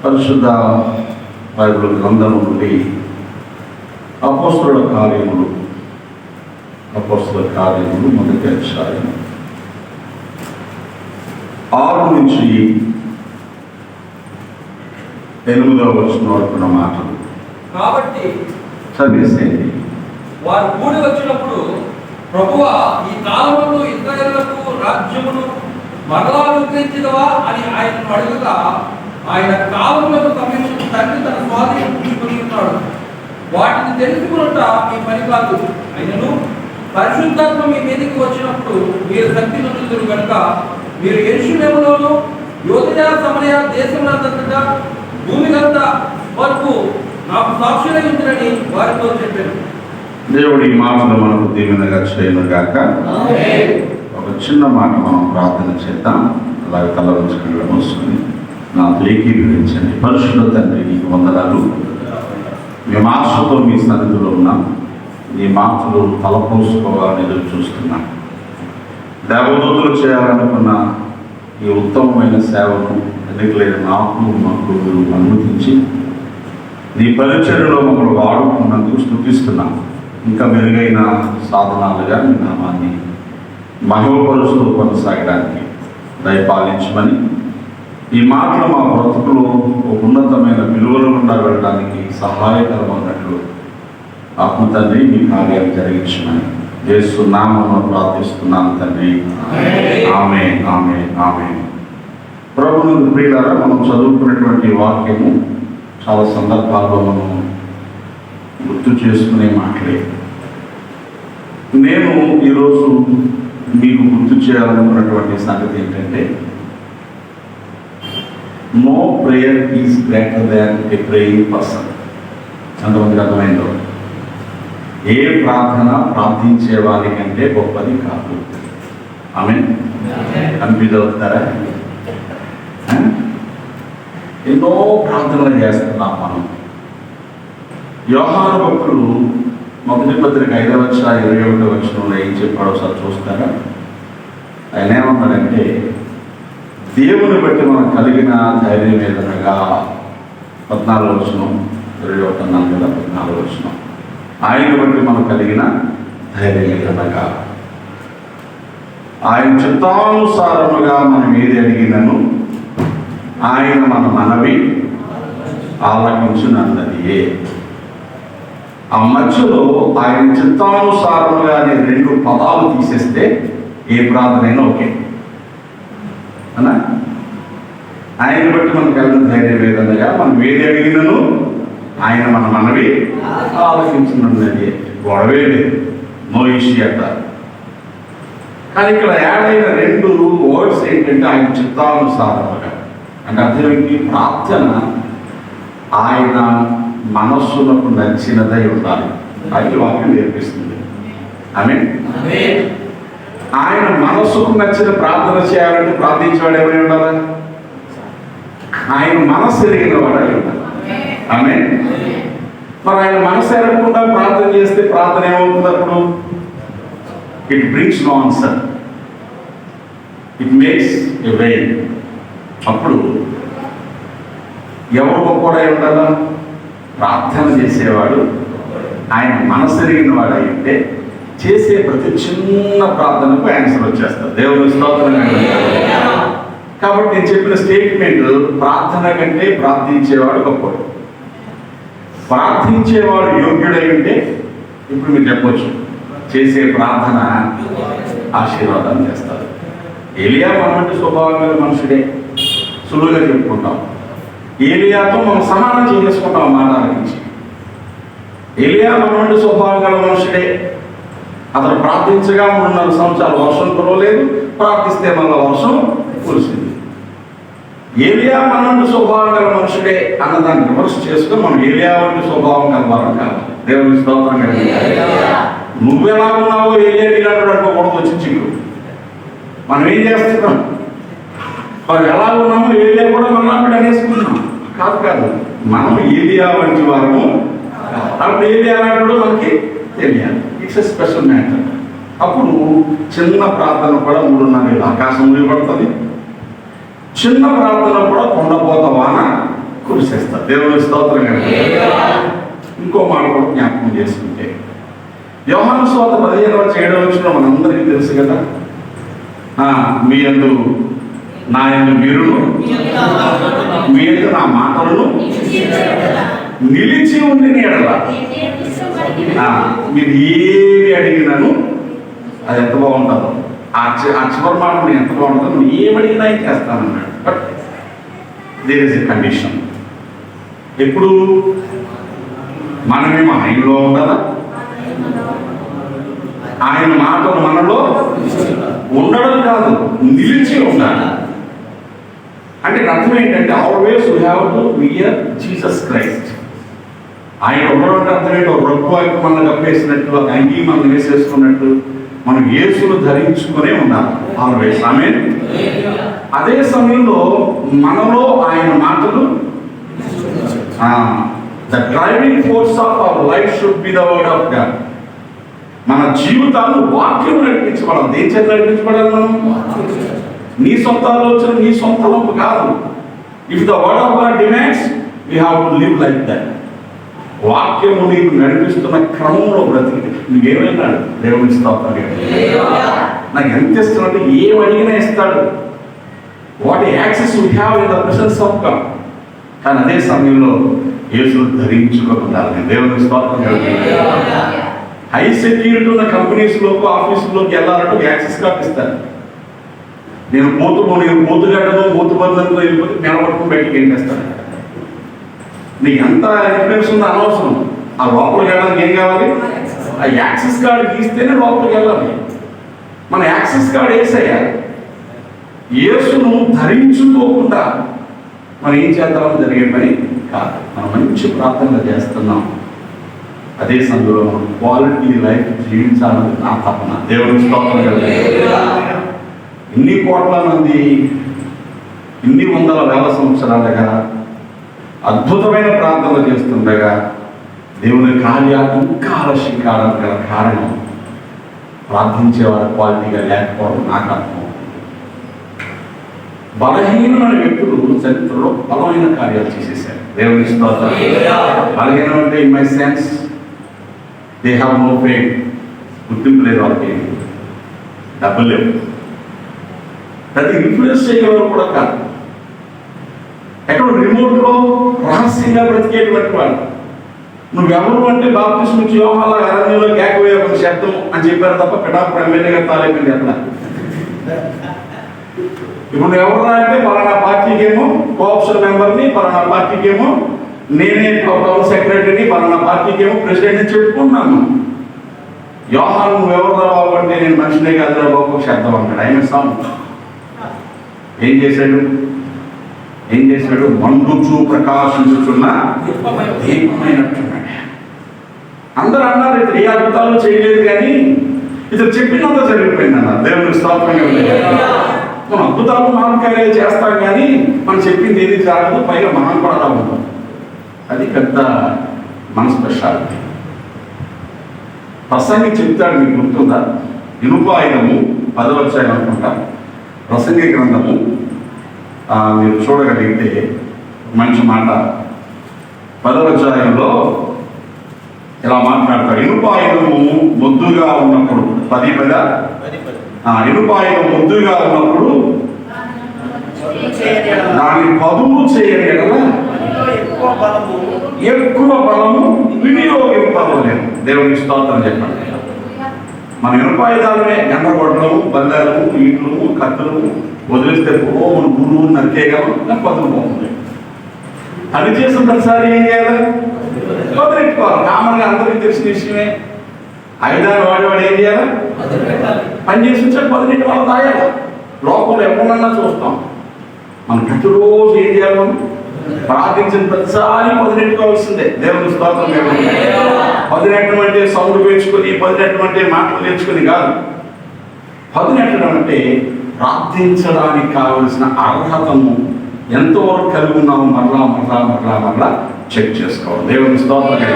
పరిశుద్ధ బైబిల్ గ్రంథం నుండి అపోస్తలుల కార్యములు మొదటి అధ్యాయం 6 నుంచి 8వ వచనం వరకు ఉన్న మాటలు కాబట్టి చదివేసేయండి. వారు కూడి వచ్చినప్పుడు, ప్రభువా, ఈ కాలములో ఇశ్రాయేలులకు రాజ్యమును మరలా అనుగ్రహించదవా అని ఆయనను అడుగుగా, ఆయన కాలములకు సమీపం తండ్రి తన స్వాధీనం తీసుకుని ఉన్నాడు, వాటిని తెలుసుకున్నట మీ పని కాదు. ఆయనను పరిశుద్ధాత్మ మీ మీదకి వచ్చినప్పుడు మీరు శక్తి నొందుదురు కనుక మీరు యెరూషలేములోను యూదయ సమరయ దేశములంతటా భూమి గంట వరకు నాకు సాక్షులై ఉంటునని వారితో చెప్పారు. దేవుడి మాటలు మనకు దీవెనగా చేయనుగాక. ఒక చిన్న మాట మనం ప్రార్థన చేద్దాం. అలాగే తల ఉంచుకుని వస్తుంది నాతో ఏకీభవించండి. పరిశుద్ధ తండ్రి, నీకు వందనాలు. మేము ఆశతో మీ సన్నిధిలో ఉన్నాం. నీ మాటలు తలపోసుకోవాలని ఎదురు చూస్తున్నాం. దేవదూతలు చేయాలనుకున్న ఈ ఉత్తమమైన సేవను ఎన్నికలేని మాకు అనుమతించి నీ పరిచర్యలో మమ్మల్ని వాడుకున్నందుకు స్తుతిస్తున్నాం. ఇంకా మెరుగైన సాధనాలుగా మీ నామాన్ని మహిమపరుస్తూ కొనసాగడానికి దయపాలించమని, ఈ మాటలు మా బ్రతుకులో ఒక ఉన్నతమైన విలువల గుండా వెళ్ళడానికి సహాయకరమైనట్లు ఆత్మ తండ్రి మీ కార్యాలు జరిగించమని యేసు నామమున ప్రార్థిస్తున్నాను తండ్రి. ఆమేన్, ఆమేన్, ఆమేన్. ప్రభువునందు ప్రియులారా, మనం చదువుకున్నటువంటి వాక్యము చాలా సందర్భాల్లో మనం గుర్తు చేసుకునే మాటలే. నేను ఈరోజు మీకు గుర్తు చేయాలనుకున్నటువంటి సంగతి ఏంటంటే, no prayer is greater than a praying person. అంతమందికి అర్థమైందో? ఏ ప్రార్థన ప్రార్థించే వారి కంటే గొప్పది కాదు. ఆమేన్. కన్ఫ్యూజ్ అవుతారా? ఎన్నో ప్రార్థనలు చేస్తున్నాం మనం. యోహాను భక్తుడు మొదటి పత్రిక 5వ వచనంలో ఏం చెప్పాడో ఒకసారి చూస్తారా? ఆయన ఏమన్నాడంటే, దేవుని బట్టి మనకు కలిగిన ధైర్యం ఏదనగా 14వ వచనం, 14వ వచనం, ఆయన బట్టి మనకు కలిగిన ధైర్యం ఏదనగా ఆయన చిత్తానుసారముగా మనం ఏది అడిగినను ఆయన మన మనవి ఆలకించునన్నదియే. ఆ మధ్యలో ఆయన చిత్తానుసారముగా అనే 2 పదాలు తీసేస్తే ఏ ప్రార్థనైనా ఓకే అనా? ఆయన బట్టి మనకు కలిగిన ధైర్యం ఏదనగా మనం ఏది అడిగినను ఆయన మన మనవి ఆలకించునన్నది. గొడవే లేదు, నో ఇష్యూ అంటారు. కానీ ఇక్కడ యాడ్ అయిన 2 వర్డ్స్ ఏంటంటే ఆయన చిత్తానుసారముగా. అంటే అర్థమేంటి? ప్రార్థన ఆయన మనస్సులకు నచ్చినదై ఉండాలి. అది వాక్యం నేర్పిస్తుంది. ఆమేన్. ఆయన మనస్సుకు నచ్చిన ప్రార్థన చేయాలంటే ప్రార్థించేవాడు ఎవరై ఉండాలి? ఆయన మనస్సు ఎరిగిన వాడు అయి ఉండాలి. ఆమేన్. మరి ఆయన మనసు ఎరగకుండా ప్రార్థన చేస్తే ప్రార్థన ఏమవుతుంది? అప్పుడు it brings no answer, it makes a vain. అప్పుడు ఎవరు గొప్పవాడై ఉండాలా? ప్రార్థన చేసేవాడు ఆయన మనసు ఎరిగిన వాడు అయితే చేసే ప్రతి చిన్న ప్రార్థనకు ఆన్సర్ వచ్చేస్తారు. దేవుని స్తోత్రం. కాబట్టి నేను చెప్పిన స్టేట్మెంట్ ప్రార్థన కంటే ప్రార్థించేవాడు గొప్పవాడు. ప్రార్థించేవాడు యోగ్యుడై ఉంటే ఇప్పుడు మీరు చెప్పవచ్చు చేసే ప్రార్థన ఆశీర్వాదం చేస్తారు. ఏలియా మనవంటి స్వభావం గల మనుషుడే, సులువుగా చెప్పుకుంటాం. ఏలియాతో మనం సమానం చేసుకుంటాం మాట ఆలకించి. ఏలియా మనవంటి స్వభావం గల మనుషుడే. అతను ప్రార్థించగా 3.5 సంవత్సరాలు వర్షం కురవలేదు, ప్రార్థిస్తే మళ్ళీ వర్షం కురిసింది. ఏలియా మనవంటి స్వభావం గల మనుషుడే అన్నదాన్ని రివర్స్ చేసుకుని మనం ఏలియా వంటి స్వభావం కలవాలని కావాలి. దేవుని స్తోత్రం. నువ్వెలా ఉన్నావో ఏలియా నీలాంటి అనుకోకూడదు. వచ్చి చిక్కు మనం ఏం చేస్తున్నాం? మనం ఎలా ఉన్నామో ఏలియా కూడా మనం అక్కడ అనేసుకుంటున్నాం. కాదు, మనం ఏలియా వంటి వారము. అప్పుడు ఏలియా లాంటి మనకి తెలియాలి. It's a special matter. అప్పుడు చిన్న ప్రార్థన కూడా 3.5 ఏళ్ళు ఆకాశం పడుతుంది. చిన్న ప్రార్థన కూడా కొండపోత వాన కురుస్తుంది. కృషి చేస్తారు. దేవుని స్తోత్రం కనుక ఇంకో మాట కూడా జ్ఞాపకం చేసుకుంటే యోహాను సువార్త 15:7 మనందరికీ తెలుసు కదా, మీ యందు నా యందు మీరును మీ యందు నా మాటలను నిలిచి ఉండి ఎడల మీరు ఏమి అడిగినాను అది ఎంత బాగుంటుందో, ఆ చివరి మాట ఎంత బాగుంటుందో, నువ్వు ఏమి అడిగినా చేస్తానన్నాడు. But there is a condition. ఎప్పుడు మనమేమో ఆయనలో ఉండాలా, ఆయన మాటలు మనలో ఉండడం కాదు, నిలిచి ఉండాలి. అంటే అర్థం ఏంటంటే always we have to wear Jesus Christ. ఆయన ఉండడం అంటే అర్థం ఏంటో రొక్కు మనల్ని కప్పేసినట్టు, ఒక అంగీ మనం వేసేసుకున్నట్టు మనం యేసును ధరించుకునే ఉండాలి ఆల్వేస్. ఆమేన్. అదే సమయంలో మనలో ఆయన మాటలు, the driving force of our life should be the word of God. మన జీవితాలు వాక్యం నడిపించబడాలి. దేని చేత నడిపించబడాలి? మనం నీ సొంత ఆలోచన, నీ సొంత లోపు కాదు. If the word of God demands we have to live like that. వాక్యము నీకు నడిపిస్తున్న క్రమంలో బ్రతికి నువ్వేమన్నాడు దేవుని స్తోత్రం. నాకు ఎంత ఇస్తున్నట్టు ఏం అడిగినా ఇస్తాడు. What access we have in the presence of God. కానీ అదే సమయంలో యేసును ధరించుకొని ఉండాలి. దేవుని స్తోత్రం. హై సెక్యూరిటీ ఉన్న కంపెనీస్లోకి ఆఫీసులోకి వెళ్ళాలంటే యాక్సెస్ కార్డు ఇస్తారు. నేను పోతుగడ్డను పోతుబదులతో వెళ్ళిపోతే నిలబడుకుని బయటికి ఏం చేస్తాను. నీకు ఎంత ఇన్ఫ్లుయెన్స్ ఉందో అనవసరం. ఆ లోపలికి వెళ్ళడానికి ఏం కావాలి? ఆ యాక్సెస్ కార్డు గీస్తేనే లోపలికి వెళ్ళాలి. మన యాక్సెస్ కార్డు వేసయ్యా. యేసును ధరించుకోకుండా మనం ఏం చేద్దామని జరిగే పని కాదు. మనం మంచి ప్రార్థనలు చేస్తున్నాం. అదే సమయంలో మనం క్వాలిటీ లైఫ్ జీవించాలని నా తపన. దేవుని స్తోత్రం కలిగి ఇన్ని కోట్ల మంది ఇన్ని వందల వేల సంవత్సరాలుగా అద్భుతమైన ప్రార్థనలు చేస్తుండగా దేవుని కార్యాలు ఇంకా ఆలస్యం కావడానికి గల కారణం ప్రార్థించేవారు క్వాలిటీగా లేకపోవడం నాకు అర్థం. బలహీనమైన వ్యక్తులు చరిత్రలో బలమైన కార్యాలు చేసేసారు. దేవుని స్తోత్రం. బలహీనం అంటే in my sense they have no fame. గుర్తింపు లేదు వాళ్ళకి, డబ్బులు లేవు, ప్రతి ఇన్ఫ్లుయెన్స్ చేయగలరు కూడా కాదు. ఎక్కడ రిమోట్లో రహస్యంగా బ్రతికేటువంటి వాళ్ళు. నువ్వెవరు అంటే బాప్తిస్మం ఇచ్చి యోహాల అరణ్యంలో కేకవేయ ఒక శబ్దం అని చెప్పారు తప్ప పిఠాపురం ఎమ్మెల్యేగా తాలైపోయింది అట్లా. ఇప్పుడు ఎవరు అంటే పలానా పార్టీకేమో కోఆప్షన్ మెంబర్ని, పలానా పార్టీకేమో నేనే టౌన్ సెక్రటరీని, పలానా పార్టీకేమో ప్రెసిడెంట్ని చెప్పుకున్నాను. యోహాను నువ్వెవరు బాబు అంటే నేను మనిషినే కాదురా బాబు శబ్దం అన్నాడు. ఆయన సౌండ్ ఏం చేశాడు? మండుచూ ప్రకాశించుచున్న దీపమైనట్టున్నాడు. అందరూ అన్నారు ఇతడు ఏ అద్భుతాలు చేయలేదు, కానీ ఇతడు చెప్పినంత జరిగిపోయింది అన్నారు. దేవుని స్తోత్రంగా మనం అద్భుతాలు మానకార్యాలు చేస్తాం, కానీ మనం చెప్పింది ఏది జరగదు, పైగా మనం కూడా అలా ఉంటాం. అది పెద్ద మన స్పెషాలిటీ. ప్రసంగి చెప్తాడు, మీకు గుర్తుందా? ఇనుపాయనము 10వ అధ్యాయం అనుకుంటా, ప్రసంగి గ్రంథము మీరు చూడగలిగితే మంచి మాట. 10వ అధ్యాయంలో ఇలా మాట్లాడతాడు. ఇనుపాయనము మొద్దుగా ఉన్నప్పుడు 10 ఇనుపాయనం మొద్దుగా ఉన్నప్పుడు దాన్ని పదును చేయని ఎడల ఎక్కువ బలము వినియోగింపలేదు. దేవుని స్తోత్రం చెప్పండి. మన ఇనుపాయుధాలమే ఎండగొట్టడము, బంగారము, ఈట్లము, కత్తులము వదిలిస్తే మన గురువు నరికేయగలం, పదులు పోతుంది. అది చేసిన ప్రతిసారి ఏం చేయాలి? వదిలిపెట్టుకోవాలి. కామన్గా అందరికీ తెలిసిన విషయమే. ఆయుధాలు వాడేవాడు ఏం చేయాలి? పని చేసి వచ్చాక పదినెట్టు వాళ్ళు తాగాలి. లోపల ఎప్పుడన్నా చూస్తాం. మనం ప్రతిరోజు ఏం చేయాలి? మనం ప్రార్థించిన ప్రతిసారి పదినెట్టుకోవాల్సిందే. దేవుని స్తోత్రం. పదినెట్టడం అంటే సౌండ్ వేసుకొని, పదినెట్టడం అంటే మాటలు నేర్చుకుని కాదు. పదినెట్టడం అంటే ప్రార్థించడానికి కావలసిన అర్హతను ఎంతవరకు కలిగి ఉన్నాము మరలా చెక్ చేసుకోవాలి. దేవుని స్తోత్రం.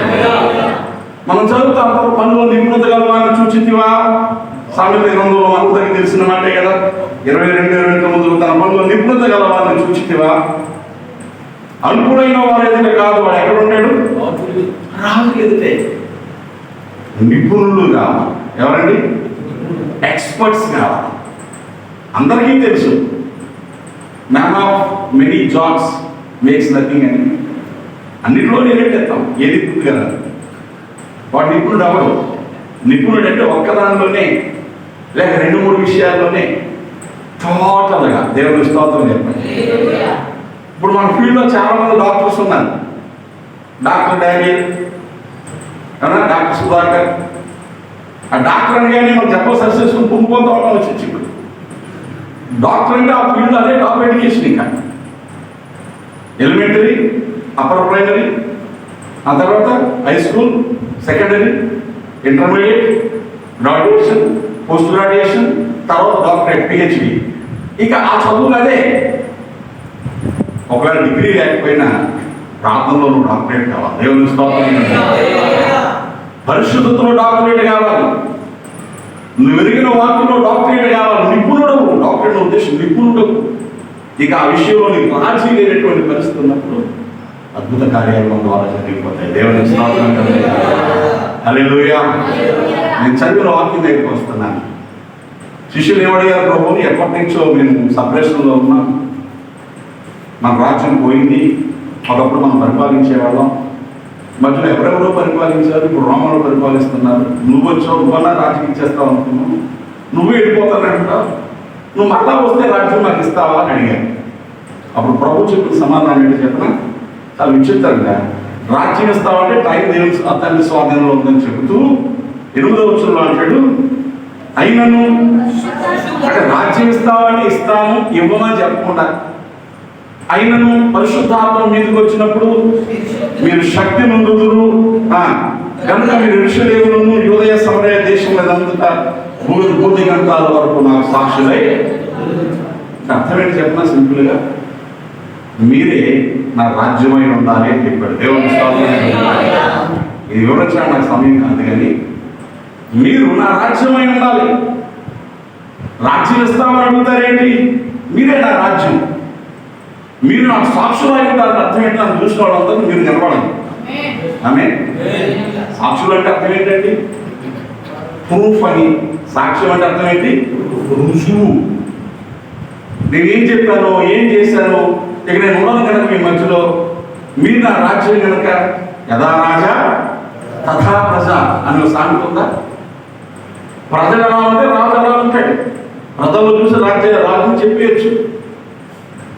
మనం చదువుతాం, పనులు నిపుణత గలవాన్ని చూచితివా? సామెతల గ్రంథంలో అందరికీ తెలిసిన మాటే కదా. 22:29 తన పనులు నిపుణత గలవాన్ని చూచితివా? అల్పుడైన వారు ఎదుట కాదు, వాడు ఎక్కడ ఉంటాడు? రాజు ఎదుటే. నిపుణులు కావాలి. ఎవరండి? ఎక్స్పర్ట్స్ కావాలి. అందరికీ తెలుసు man of many jobs makes nothing అని. అన్నింటిలో నేనెట్టేస్తాం ఏది నిపుణుడు కదా. వాడు నిపుణుడు అవడు. నిపుణుడు అంటే ఒక్కదానిలోనే లేక 2-3 విషయాల్లోనే టోటల్గా దేవుని స్తోత్రం చెప్పండి. ఇప్పుడు మన ఫీల్డ్లో చాలా మంది డాక్టర్స్ ఉన్నారు. Doctor Daniel, doctor Sudhakar. ఆ డాక్టర్ అనగానే మనం చెప్పాల్సి చేసుకుని పొంగిపోతా ఉన్నాం వచ్చి చిక్కుడు. డాక్టర్ అంటే ఆ ఫీల్డ్ అదే టాప్ ఎడ్యుకేషన్. ఇంకా ఎలిమెంటరీ, అప్పర్ ప్రైమరీ, ఆ తర్వాత high school, secondary, intermediate, graduation, post graduation, తర్వాత డాక్టరేట్, పిహెచ్డి. ఇక ఆ చదువులు అదే. ఒకవేళ డిగ్రీ లేకపోయినా ప్రాంతంలో నువ్వు డాక్టరేట్ కావాలి. దేవుని స్తోత్రం. పరిశుద్ధతలో డాక్టరేట్ కావాలి. నువ్వు ఎరిగిన వాక్యంలో డాక్టరేట్ కావాలి. నిపుణుడు, డాక్టరేట్ ఉద్దేశం నిపుణుడు. ఇక ఆ విషయంలో నీకు రాజీ లేనటువంటి పరిస్థితి ఉన్నప్పుడు అద్భుత కార్యాల ద్వారా జరిగిపోతాయి. దేవుని స్తోత్రం. హల్లెలూయా. నేను చదివిన వాక్యం దగ్గరికి వస్తున్నాను. శిష్యులు ఏమడిగారు? ప్రభువుని ఎప్పటి నుంచో మేము సపరేషన్లో ఉన్నాం, మన రాజ్యం పోయింది. ఒకప్పుడు మనం పరిపాలించేవాళ్ళం, మధ్యలో ఎవరెవరో పరిపాలించారు, ఇప్పుడు రోమన్లు పరిపాలిస్తున్నారు. నువ్వు వచ్చావు, నువ్వన్నా రాజ్యం ఇచ్చేస్తావు అనుకున్నావు, నువ్వు వెళ్ళిపోతానంటావు, నువ్వు మళ్ళా వస్తే రాజ్యం నాకు ఇస్తావా అని అడిగాను. అప్పుడు ప్రభు చెప్పిన సమాధానం ఏంటి చెప్పిన? చాలా విచిత్రంగా, రాజ్యం ఇస్తావంటే టైం దేవుని తండ్రి స్వాధీనంలో ఉందని చెబుతూ 8వ వచనంలో అంటాడు, అయినను అంటే రాజ్యం ఇస్తావని ఇస్తాను, ఇవ్వమని చెప్పకుండా, అయినను పరిశుద్ధాత్మ మీదకి వచ్చినప్పుడు మీరు శక్తి నొందుదురు కనుక మీరు యెరూషలేమును యూదయ సమరయ దేశములంతటా భూదిగంతాల వరకు నాకు సాక్షులై. అర్థం ఏంటి చెప్పిన? సింపుల్గా మీరే నా రాజ్యమై ఉండాలి అని చెప్పాడు. దేవుని స్తోత్రం. ఇది వివరించడానికి నాకు సమయం కాదు, కానీ మీరు నా రాజ్యమై ఉండాలి. రాజ్యం ఇస్తామని అడుగుతారేంటి? మీరే నా రాజ్యం, మీరు నాకు సాక్షులు అయి ఉంటారని అర్థం ఏంటి? నన్ను చూసిన వాళ్ళందరూ మీరు నిలబడాలి. ఆమె సాక్షులు అంటే అర్థం ఏంటండి? ప్రూఫ్ అని. సాక్ష్యం అంటే అర్థం ఏంటి? రుజువు. నేను ఏం చెప్పానో, ఏం చేశానో, ఇక నేను ఉన్నది కనుక మీ మధ్యలో, మీరు నా రాజ్యం కనుక యథా రాజా తథా ప్రజ అని సామెత ఉందా? ప్రజలు ఎలా ఉంటే రాజు ఎలా ఉంటాడు. ప్రజలు చూసి రాజుని చెప్పేయచ్చు.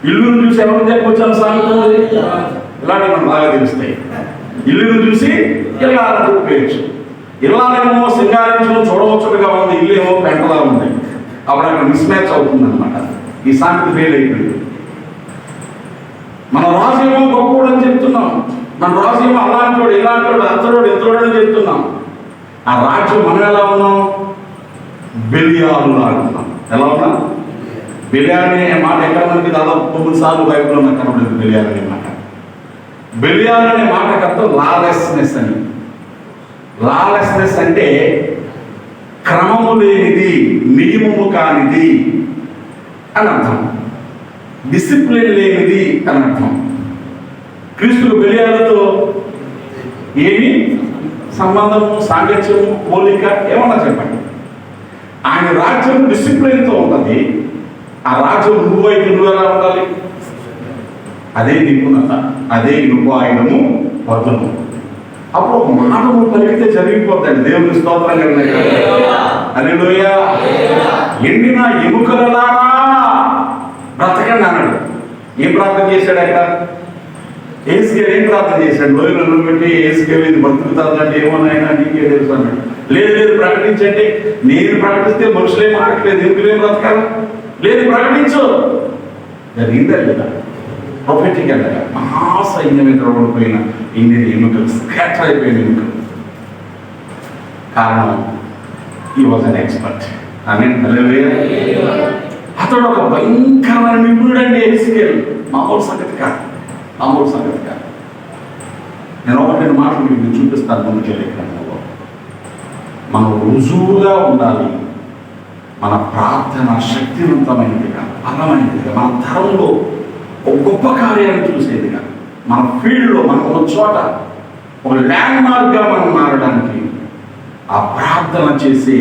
ఇల్లును చూసి ఎవరిని చెప్పొచ్చాను సామెత ఉంది. ఇలాంటివి మనం బాగా తెలుస్తాయి. ఇల్లును చూసి ఇలా చెప్పేయచ్చు. ఇల్లానేమో సింగారించడం చూడవచ్చుగా ఉంది, ఇల్లు ఏమో పెంటలా ఉంది. అప్పుడు అక్కడ మిస్ మ్యాచ్ అవుతుంది అనమాట. ఈ సామెత ఫెయిల్ అయిపోయింది. మన రాజు ఏమో గొప్పవాడు అని చెప్తున్నాం, మన రాజు ఏమో అలాంటి వాడు, ఇలాంటి వాడు, అంతరోడు, ఎంతరోడు అని చెప్తున్నాం. ఆ రాజ్యం మనం ఎలా ఉన్నాం? బెలియాలు లాగున్నాం. ఎలా ఉన్నాం? బెలియాలు అనే మాట ఎక్కడ మనకి దాదాపు 9 సార్లు బైబిల్లో నాకు కనబడింది. బెలియాలు అనే మాట. బెలియాలు అనే మాటకు అర్థం లాలెస్నెస్ అని. లాలెస్నెస్ అంటే క్రమము లేనిది, నియమము కానిది అని అర్థం. డిసిప్లిన్ లేనిది అని అర్థం. క్రీస్తుకు బెలియాలతో ఏమి సంబంధము, సాంగత్యము, పోలిక ఏమన్నా చెప్పండి. ఆయన రాజ్యం డిసిప్లిన్తో ఉంటుంది. ఆ రాజ్యం నువ్వైతే నువ్వు ఎలా ఉండాలి? అదే నిపుణత, అదే ఇనుపాయనము వదను. అప్పుడు ఒక మాటము పలికితే జరిగిపోతాడు. దేవుని స్తోత్రం కలిగిన హల్లెలూయా. ఎండిన ఎముకలలారా బ్రతకండి అన్నాడు. ఏం ప్రార్థన చేశాడు అక్కడ? ఏసుకేలు ఏం ప్రార్థన చేశాడు? లోయలను పెట్టి ఏసుకేలు ఇది బతుకుతాదంటే ఏమోనైనా నీకే తెలుసు అన్నాడు. లేదు లేదు ప్రకటించండి. నేను ప్రకటిస్తే మనుషులేం మాట్లేదు, ఎందుకులేం బ్రతకాల? లేదు ప్రకటించు. జరిగిందా లేదా? ప్రొఫెటిక్ అనగా మహాసైన్యం ఎదురబడిపోయిన ఇన్ని ఎముకలు, స్కాటర్ అయిపోయిన ఎముకలు. కారణం ఈ వాజ్ అన్ ఎక్స్పర్ట్. అతడు ఒక భయంకరమైన నిపుణుడు అండి. ఏసుకేలు మామూలు సంగతి కాదు, మామూలు సంగతి కాదు. నేను ఒకటి మాటలు మీకు చూపిస్తాను ముందుకెళ్ళే క్రమంలో. మనం రుజువుగా ఉండాలి. మన ప్రార్థన శక్తివంతమైనదిగా, బలమైనదిగా, మన తరంలో ఒక గొప్ప కార్యాన్ని చూసేదిగా. మన ఫీల్డ్లో మనం ఉన్న చోట ఒక ల్యాండ్ మార్క్గా మనం మారడానికి ఆ ప్రార్థన చేసే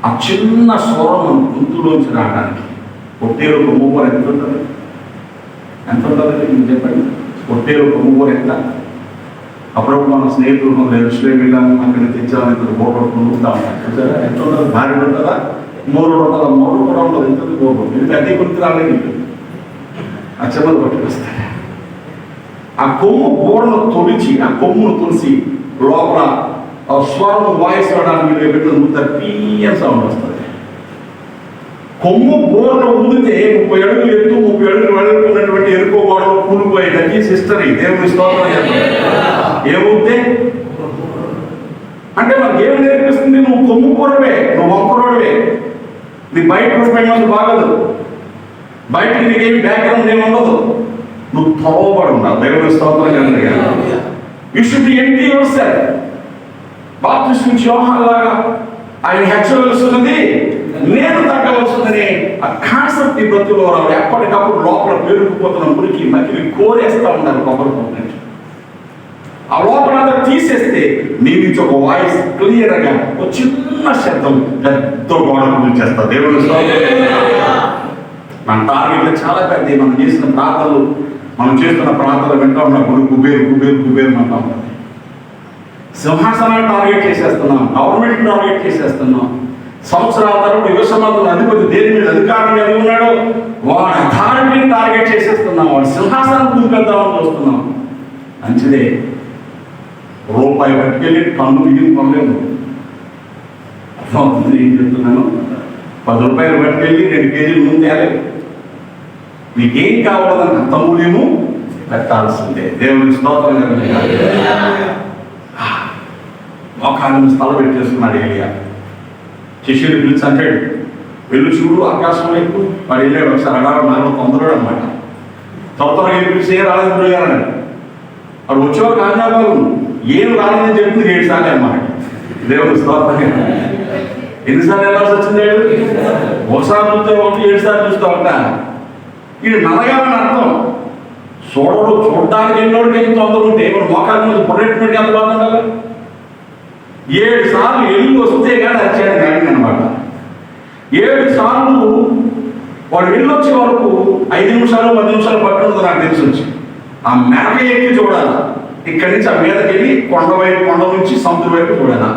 ఆ చిన్న స్వరం మన గొంతులోంచి రావడానికి పొట్టేలు ఒక మూవర్ ఎంత ఉంటుంది? మీరు చెప్పండి. పొట్టేలు ఒక మూవర్ ఎంత? అప్పుడప్పుడు మన స్నేహితులు మన ఎరుసలేం వెళ్ళాము, అక్కడ తెచ్చామని బోర్డు కొనుక్కుంటా ఉంటాం. చూసారా ఎంత ఉంటుంది? భార్య ఉంటుందా? 3 ఉంటుందా? 3 కూడా ఉండదు. ఎంత బోర్డు మీరు అదే గుర్తు రాలేదు. ఆ చెమలు పట్టుకొస్తాయి. ఆ కొమ్ము బోర్ను తొలిచి, ఆ కొమ్మును తులిసి లోపల స్వరం వాయిస్ రావడానికి మీరు పెట్టిన ముందు పీఎన్ సౌండ్ వస్తుంది. కొమ్ము బోర్ను ఊదితే 30 అడుగులు ఎత్తు 30 అడుగులు వెళ్తున్నటువంటి ఎరుకో గోడలు కూలిపోయేటది హిస్టరీ. దేవుని స్తోత్రం. ఏమవుతే అంటే మనకి ఏమి నేర్పిస్తుంది? నువ్వు కొమ్ము కూరవే, నువ్వు వంకరోడవే, నీ బయట రూపాయి బాగదు, బయటకి నీకేమి బ్యాక్గ్రౌండ్ ఏమి ఉండదు, నువ్వు తోబడి ఉన్నావు. దేవుని స్తోత్రం. You should empty yourself. బాప్తిస్మం యోహాను లాగా ఆయన హెచ్చవలసినది నేను తగ్గవలసిందని ఆ కాన్సెప్ట్ ఈ బ్రతుకులో రావు. ఎప్పటికప్పుడు లోపల పెరుగుపోతున్న మురికి మధ్య కోరేస్తూ ఉండాలి. కొబ్బరి పొట్టినట్టు ఆ లోపల తీసేస్తే నీ నుంచి ఒక వాయిస్ క్లియర్గా ఒక చిన్న శబ్దం పెద్ద గోడలు చేస్తా. దేవుని మన టార్గెట్లు చాలా పెద్ద. మనం చేసిన ప్రార్థనలు, మనం చేస్తున్న ప్రార్థనలు వింటా ఉన్నాం. కుబేరు కుబేరు కుబేరు అంటా ఉంటుంది. సింహాసనాన్ని టార్గెట్ చేసేస్తున్నాం, గవర్నమెంట్ టార్గెట్ చేసేస్తున్నాం. సంవత్సరాల తరబడి యువసమాజంలో అధిపతి దేని మీద అధికారం కలిగి ఉన్నాడో వాడి అథారిటీని టార్గెట్ చేసేస్తున్నాం. వాడి సింహాసనం కూలిపెద్దామని చూస్తున్నాం. మంచిదే, రూపాయి పట్టుకెళ్ళి టన్ను బియ్యం కొనలేము. అర్థమవుతుంది ఏం చెప్తున్నాను? 10 రూపాయలు పట్టుకెళ్ళి 2 కేజీలు ముందు తేలేదు. నీకేం కావాలని అంత మూల్యము పెట్టాల్సిందే. దేవుని స్తోత్రం. మోకాళ్ళని స్థలం పెట్టేసుకున్నాడు ఏలియా. శిష్యుడు పిలిచి అంటాడు, వెళ్ళు చూడు ఆకాశం వైపు. వాడు వెళ్ళాడు. ఒకసారి అడాడు 4 తొందరడు అనమాట. త్వరగా పిలిచి రాలేదు అన్నాడు. వాడు వచ్చేవారు కాంజాబాబు ఏం రాలేదని చెప్పింది 7 సార్లు అన్నమాట. దేవుని స్తోత్రం. ఎన్నిసార్లు వెళ్ళాల్సి వచ్చింది? ఒకసారి చూస్తే 7 సార్లు చూస్తా ఉంటా. ఇది నలగాలని అర్థం. చూడడానికి ఎన్నోడికి ఎంత తొందర ఉంటే ఇప్పుడు మోకాల మీద పొడేటువంటి ఎంత బాధ ఉండాలి? 7 సార్లు వెళ్ళి వస్తే కానీ వచ్చాడు కానీ అనమాట. 7 సార్లు వాడు వెళ్ళొచ్చే వరకు 5 నిమిషాలు 10 నిమిషాలు పట్టుకుంటుంది నాకు తెలిసి వచ్చి. ఆ మేక ఎక్కి చూడాలి. ఇక్కడి నుంచి ఆ మీదకి వెళ్ళి కొండ నుంచి సముద్రం వైపు చూడాలి.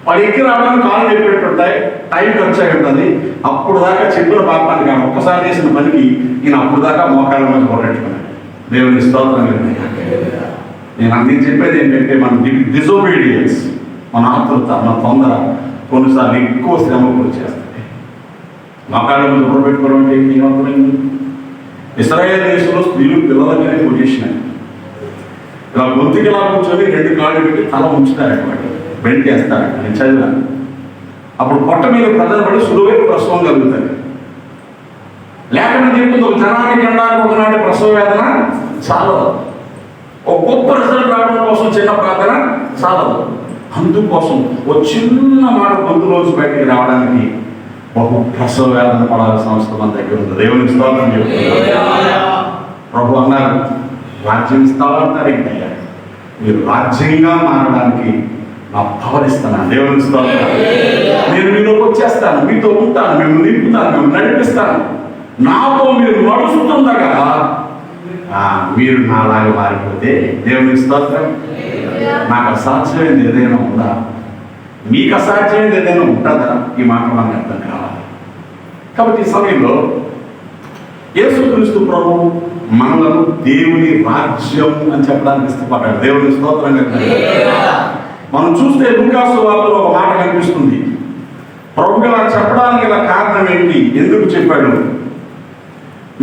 వాడు ఎక్కి రావడానికి కాళ్ళు చెప్పేటుంటాయి, టైం ఖర్చు అయి ఉంటుంది. అప్పుడు దాకా చెప్పిన పాపాన్ని కానీ ఒక్కసారి చేసిన పనికి ఈయన అప్పుడు దాకా మోకాళ్ళ మీద పొరట్టుకున్నాడు. దేవుని స్తోత్రం. నేను అన్నీ చెప్పేది ఏంటంటే మన డిజోబీడియన్స్, మన ఆతృత, మన తొందర కొన్నిసార్లు ఎక్కువ శ్రమ కూడా చేస్తుంది. మోకాళ్ళ మీద పొరపెట్టుకోవడం అంటే ఏమవుతుంది? ఇశ్రాయేల్ దేశంలో స్త్రీలు పిల్లలకనే పొజిషన్. ఇలా గొంతుకి ఇలా కూర్చొని 2 కాళ్ళు పెట్టి తల ఉంచుతారన్నమాట, బెల్ట్ వేస్తారట. నేను చదివాను. అప్పుడు పొట్ట మీద ప్రజలు పడి సులువైన ప్రసవం కలుగుతుంది. లేకుండా చెప్తుంది ఒక జనానికి ఎండానికి ఒకనాటి ప్రసవ వేదన చాలదు. ఒక గొప్ప రిజల్ట్ రావడం కోసం చిన్న ప్రార్థన చాలదు. అందుకోసం ఒక చిన్న మాట గొంతులోంచి బయటికి రావడానికి బహు ప్రసవ వేదన పడాల్సిన అవసరం మన దగ్గర ఉంది. దేవుని స్తోత్రం చెప్తున్నారు. ప్రభు అన్నారు, రాజ్యం ఇస్తామంటారు. ఏంటయ్యా మీరు రాజ్యంగా మారడానికి నా పవర్ ఇస్తాను. దేవుని స్తోత్రం. నేను మీలోకి వచ్చేస్తాను, మీతో ఉంటాను, మేము నింపుతాను, మేము నడిపిస్తాను. నాతో మీరు నడుస్తుండగా మీరు నాలాగా మారిపోతే దేవుని స్తోత్రం. నాకు అసాధ్యమైనది ఏదైనా ఉందా? మీకు అసాధ్యమైనది ఏదైనా ఉంటుందా? ఈ మాట మనకు అర్థం కావాలి. కాబట్టి ఈ సమయంలో యేసుక్రీస్తు ప్రభు మనలను దేవుని రాజ్యం అని చెప్పడానికి ఇష్టపడ్డాడు. దేవుని స్తోత్రం. మనం చూస్తే లూకా సువార్తలో ఒక మాట కనిపిస్తుంది. ప్రభు ఇలా చెప్పడానికి గల కారణం ఏంటి? ఎందుకు చెప్పాడు?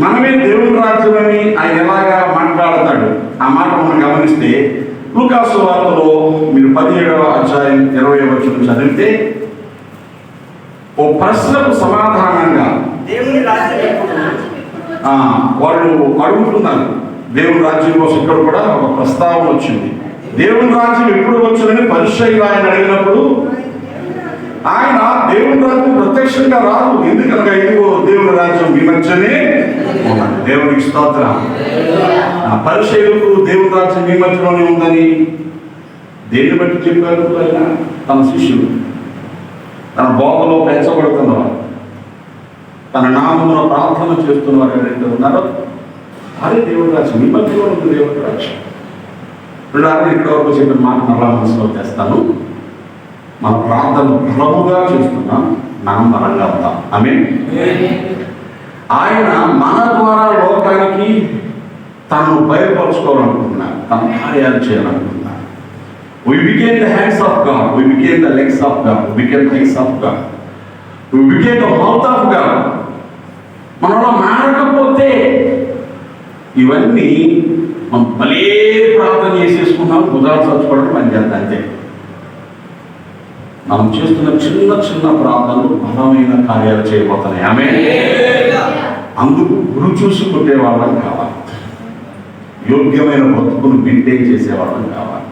మనమే దేవుని రాజ్యం అని ఆయన ఎలాగా మాట్లాడతాడు? ఆ మాట మనం గమనిస్తే లూకా సువార్తలో మీరు 17వ అధ్యాయం 20వ వచనం చదివితే ఓ ప్రశ్నకు సమాధానంగా వాళ్ళు అడుగుతున్నారు. దేవుని రాజ్యం కోసం ఇక్కడ కూడా ఒక ప్రస్తావన వచ్చింది. దేవుని రాజ్యం ఎప్పుడు వచ్చునని పరిసయ్యులు ఆయన అడిగినప్పుడు ఆయన దేవుని రాజ్యం ప్రత్యక్షంగా రాదు. ఎందుకనగా ఇదిగో దేవుని రాజ్యం మీ మధ్యనే ఉన్నది. దేవునికి స్తోత్రం. పరిచయులకు దేవుని రాజ్యం మీ మధ్యలోనే ఉందని దేన్ని బట్టి చెప్పారు? ఆయన తన శిష్యులు, తన బోధలో పెంచబడుతున్నవారు, తన నామమున ప్రార్థన చేస్తున్నవారు ఎవరైతే ఉన్నారో అదే దేవుని రాజ్యం మీ మధ్యలో ఉంది. దేవుని రాజ్యం ఇక్కడ వరకు చెప్పిన మాట మరలా మనసులో తెస్తాను. మన ప్రార్థన బలముగా చేస్తున్నాం, మనం బలంగా ఉంటాం. ఆమేన్. ఆయన మన ద్వారా లోకానికి తనను బయలుపరచుకోవాలనుకుంటున్నారు, తన కార్యాలు చేయాలనుకుంటున్నారు. We became the hands of God, we became the legs of God, we became the eyes of God, we became the mouth of God. మనలో మారకపోతే ఇవన్నీ మనం భలే ప్రార్థన చేసేసుకున్నాం, భుజాలు చచ్చుకోవడం పని చేద్దాం అంతే. మనం చేస్తున్న చిన్న చిన్న ప్రార్థనలు బలమైన కార్యాలు చేయబోతున్నాయి. ఆమేన్. అందుకు గురు చూసి కొట్టే వాళ్ళం కావాలి, యోగ్యమైన బ్రతుకును మెయింటైన్ చేసేవాళ్ళం కావాలి.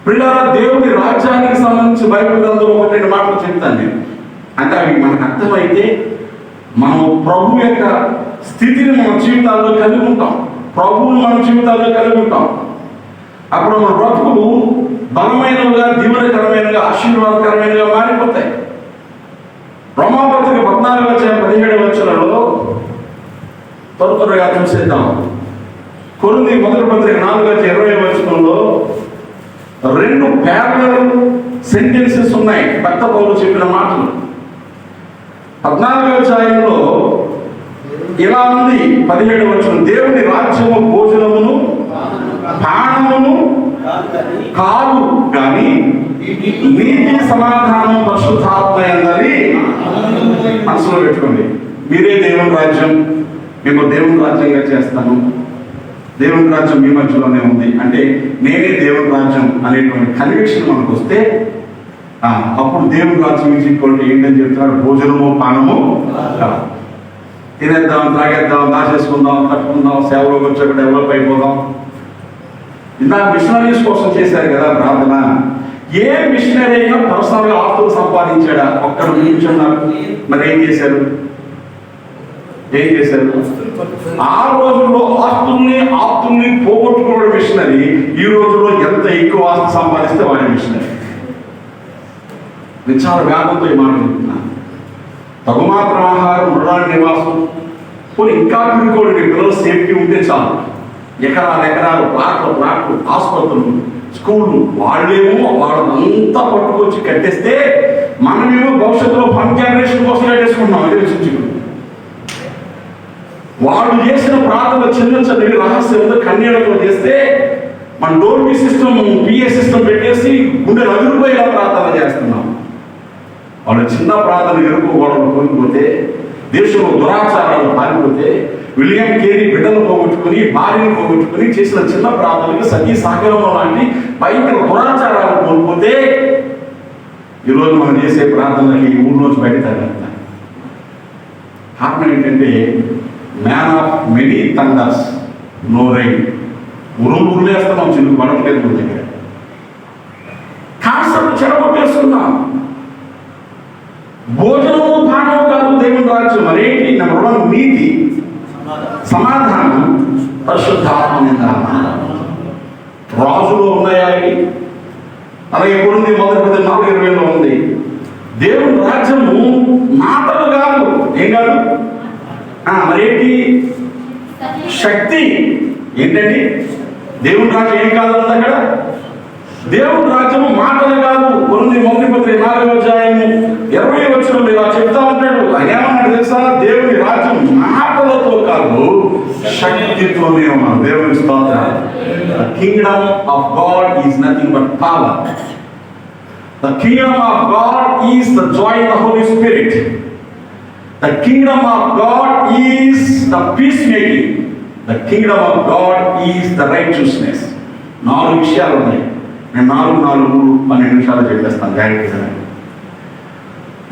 పిల్లల దేవుని రాజ్యానికి సంబంధించి బైబిల్ గ్రంథంలో ఒకటి రెండు మాటలు చెప్తాను నేను. అంటే అవి మనకు అర్థమైతే మనం ప్రభు యొక్క స్థితిని మన జీవితాల్లో కలిగి ఉంటాం, ప్రభువును మన జీవితాల్లో కలిగి ఉంటాం. అప్పుడు మన బ్రతుకులు బలమైనవిగా, దీవెనకరమైనగా, ఆశీర్వాదకరమైనగా మారిపోతాయి. రోమాపత్రిక 14:17 త్వరగా చూసేద్దాం. కొరింథీ మొదటి పత్రిక 4:20 రెండు ప్యారలల్ సెంటెన్సెస్ ఉన్నాయి. భక్త పౌలు చెప్పిన మాటలు 14వ అధ్యాయంలో ఇలా ఉంది. 17వ దేవుని రాజ్యము భోజనమును పానమును కాదు కానీ నీతి సమాధానం పరిశుద్ధాత్మ యందలి. మనసులో పెట్టుకోండి, మీరే దేవుని రాజ్యం, మేము దేవుని రాజ్యంగా చేస్తాను, దేవుని రాజ్యం మీ మధ్యలోనే ఉంది అంటే నేనే దేవుని రాజ్యం అనేటువంటి కన్విక్షన్ మనకు వస్తే అప్పుడు దేవుని రాజ్యం ఏంటని చెప్తున్నాడు? భోజనము పానము కాదు. తినేద్దాం, తాగేద్దాం, దాచేసుకుందాం, కట్టుకుందాం, సేవలోకి వచ్చాక డెవలప్ అయిపోదాం. ఇందాక మిషనరీస్ కోసం చేశారు కదా ప్రార్థన. ఏ మిషనరీ అయినా పర్సనల్గా ఆస్తులు సంపాదించాడా? ఒక్కరు నిల్చున్నారు. మరి ఏం చేశారు? ఆ రోజుల్లో ఆస్తుల్ని పోగొట్టుకోవడం మిషనరీ. ఈ రోజుల్లో ఎంత ఎక్కువ ఆస్తి సంపాదిస్తే వాడే మిషనరీ. నేను చాలా వేగంతో ఈ మాట చెప్తున్నాను. తగుమాత్రం ఆహారం, మృణాల నివాసం, పోనీ ఇంకా పిలుకోండి, పిల్లలు సేఫ్టీ ఉంటే చాలు. ఎకరాలు ప్లాట్లు, ఆసుపత్రులు, స్కూళ్ళు, వాళ్ళంతా పట్టుకొచ్చి కట్టేస్తే మనమేమో భవిష్యత్తులో ఫండ్ జనరేషన్ కోసం కట్టేసుకుంటున్నాం. అదే చించుకున్నాం. వాళ్ళు చేసిన ప్రార్థన చిన్న రహస్యంతో కన్యలతో చేస్తే మన డోర్బీ సిస్టమ్, పిఏ సిస్టమ్ పెట్టేసి గుండె నదురుపోయేలా ప్రార్థన చేస్తున్నాం. వాళ్ళు చిన్న ప్రార్థన ఎరుకోవడం కోల్పోతే, దేశంలో దురాచారాలు పారిపోతే, విలియం కేరీ బిడ్డలు పోగొట్టుకుని, భార్యను పోగొట్టుకుని చేసిన చిన్న ప్రార్థనకి సతీ సాగరంలో లాంటి భయంకర దురాచారాలు కోల్పోతే ఈరోజు మనం చేసే ప్రార్థనలకి ఊళ్ళోంచి బయట తగ్గుతున్నాయి. కారణం ఏంటంటే man of many thunders no rain. ఉరులేస్తున్నాం, చిన్న పడట్లేదు మన దగ్గర. కాన్సెప్ట్ చెడగొట్టేస్తున్నాం. భోజనము పానము కాదు దేవుని రాజ్యం. మరేంటి? నెంబర్ 1 నీతి, సమాధానం, పరిశుద్ధాత్మ. రాజులో ఉన్నాయా? అలాగే కొరింథీ మొదటి పత్రిక 4:20 ఉంది. దేవుని రాజ్యము మాటలు కాదు. ఏం కాదు? మరేంటి? శక్తి. ఏంటండి దేవుని రాజ్యం? ఏం కాదు అక్కడ? దేవుని రాజ్యము మాటలు కాదు. కొరింథీ మొదటి పత్రిక 4:20 ఇలా చెప్తా ఉంటాడు. ఆయన ఏమన్నాడు తెలుసా? దేవుని రాజ్యం మాటలతో కాదు, శక్తితోనే ఉన్నాడు. దేవుని స్తోత్రం. The kingdom of God is nothing but power. The kingdom of God is the joy of the Holy Spirit. The kingdom of God is the peacemaking. The kingdom of God is the righteousness. 4 విషయాలు ఉన్నాయి. నేను 4 నిమిషాలు చెప్పేస్తాను జాగ్రత్తగా.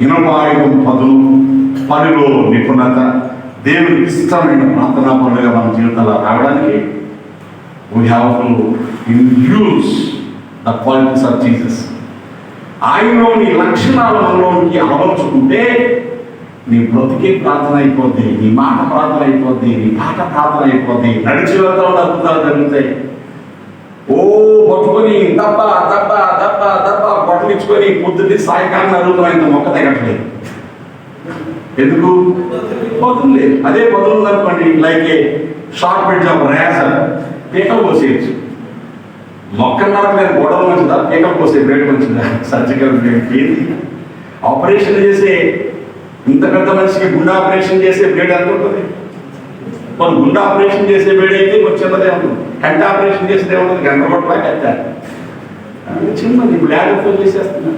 ఇనపాయుధం పదును, పనిలో నిపుణత, దేవునికి ఇష్టమైన ప్రార్థనా పనులుగా మన జీవితంలో రావడానికి we have to infuse the qualities of Jesus. ఆయనలోని లక్షణాలు మనలోనికి అమర్చుకుంటే నీ బ్రతికే ప్రార్థన అయిపోద్ది, నీ మాట ప్రార్థన అయిపోద్ది, నీ పాట ప్రార్థన అయిపోద్ది, నడిచి వెళ్తా అద్భుతాలు జరుగుతాయి. ఓ పట్టుకొని దబ్బ దబ్బ దబ్బ దబ్బ పట్టుకించుకొని పొద్దున్నే సాయంకాలం అరుగుతున్నా మొక్క తగ్గట్లేదు. ఎందుకు? పదులు లేదు. అదే పదులు ఉందనుకోండి, like a short bridge of razor, పీకలు పోసేయచ్చు. మొక్కలు నరకలేదు, గోడలు మంచిదా, పీకలు పోసే బ్లేడ్ మంచిదా? సర్జికల్ బ్లేడ్ ఏంటి? ఆపరేషన్ చేసే ఇంత పెద్ద మనిషికి గుండె ఆపరేషన్ చేసే బ్లేడ్ ఎంత ఉంటుంది? వాళ్ళు గుండె ఆపరేషన్ చేసే బ్లేడ్ అయితే చిన్నదే ఉంటుంది. కంటి ఆపరేషన్ చేసేదే ఉంటుంది, గంట పట్ల కట్టారు చిన్నది బ్లాడ్తో చేసేస్తున్నా.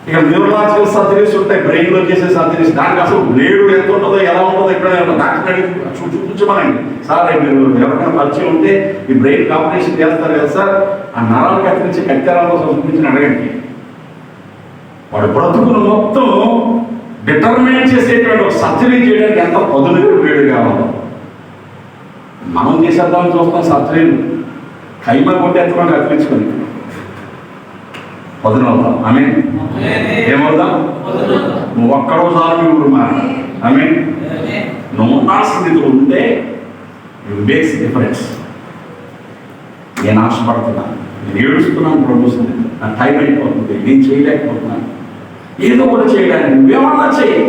ఇక న్యూరలాజికల్ సర్జరీస్ ఉంటాయి, బ్రెయిన్లో చేసే సర్జరీస్. దానికి అసలు బ్లేడ్ ఎంత ఉంటుందో, ఎలా ఉంటుందో ఎప్పుడైనా డాక్టర్ అడిగి చూపించమనండి. సార్ మీరు ఎవరికైనా పరిచయం ఉంటే ఈ బ్రెయిన్ ఆపరేషన్ చేస్తారు కదా సార్, ఆ నరాలు కత్తిరించి కట్టారాలో చూపించి అడగండి. వాడు బ్రతుకును మొత్తం డిటర్మైన్ చేసేటువంటి ఒక సర్జరీ చేయడానికి ఎంత పదులుగా బ్లేడ్ కావాలో. మనం చేసేద్దామని చూస్తాం సర్జరీలు, కైమ కొట్టేస్తామని కత్తిరించుకొని పదునవుతాం. ఆమె ఏమవుతాం? నువ్వు ఒక్కడో సార్ మీరు మాట ఆమె నువ్వు ఉండాల్సిన స్థితిలో ఉంటే యు మేక్స్ డిఫరెన్స్. నేను ఆశపడుతున్నాను, నేను ఏడుస్తున్నాను, ప్రభుత్వం నా టైం అయిపోతుంది, నేను చేయలేకపోతున్నాను, ఏదో కూడా చేయడానికి నువ్వేమన్నా చేయి.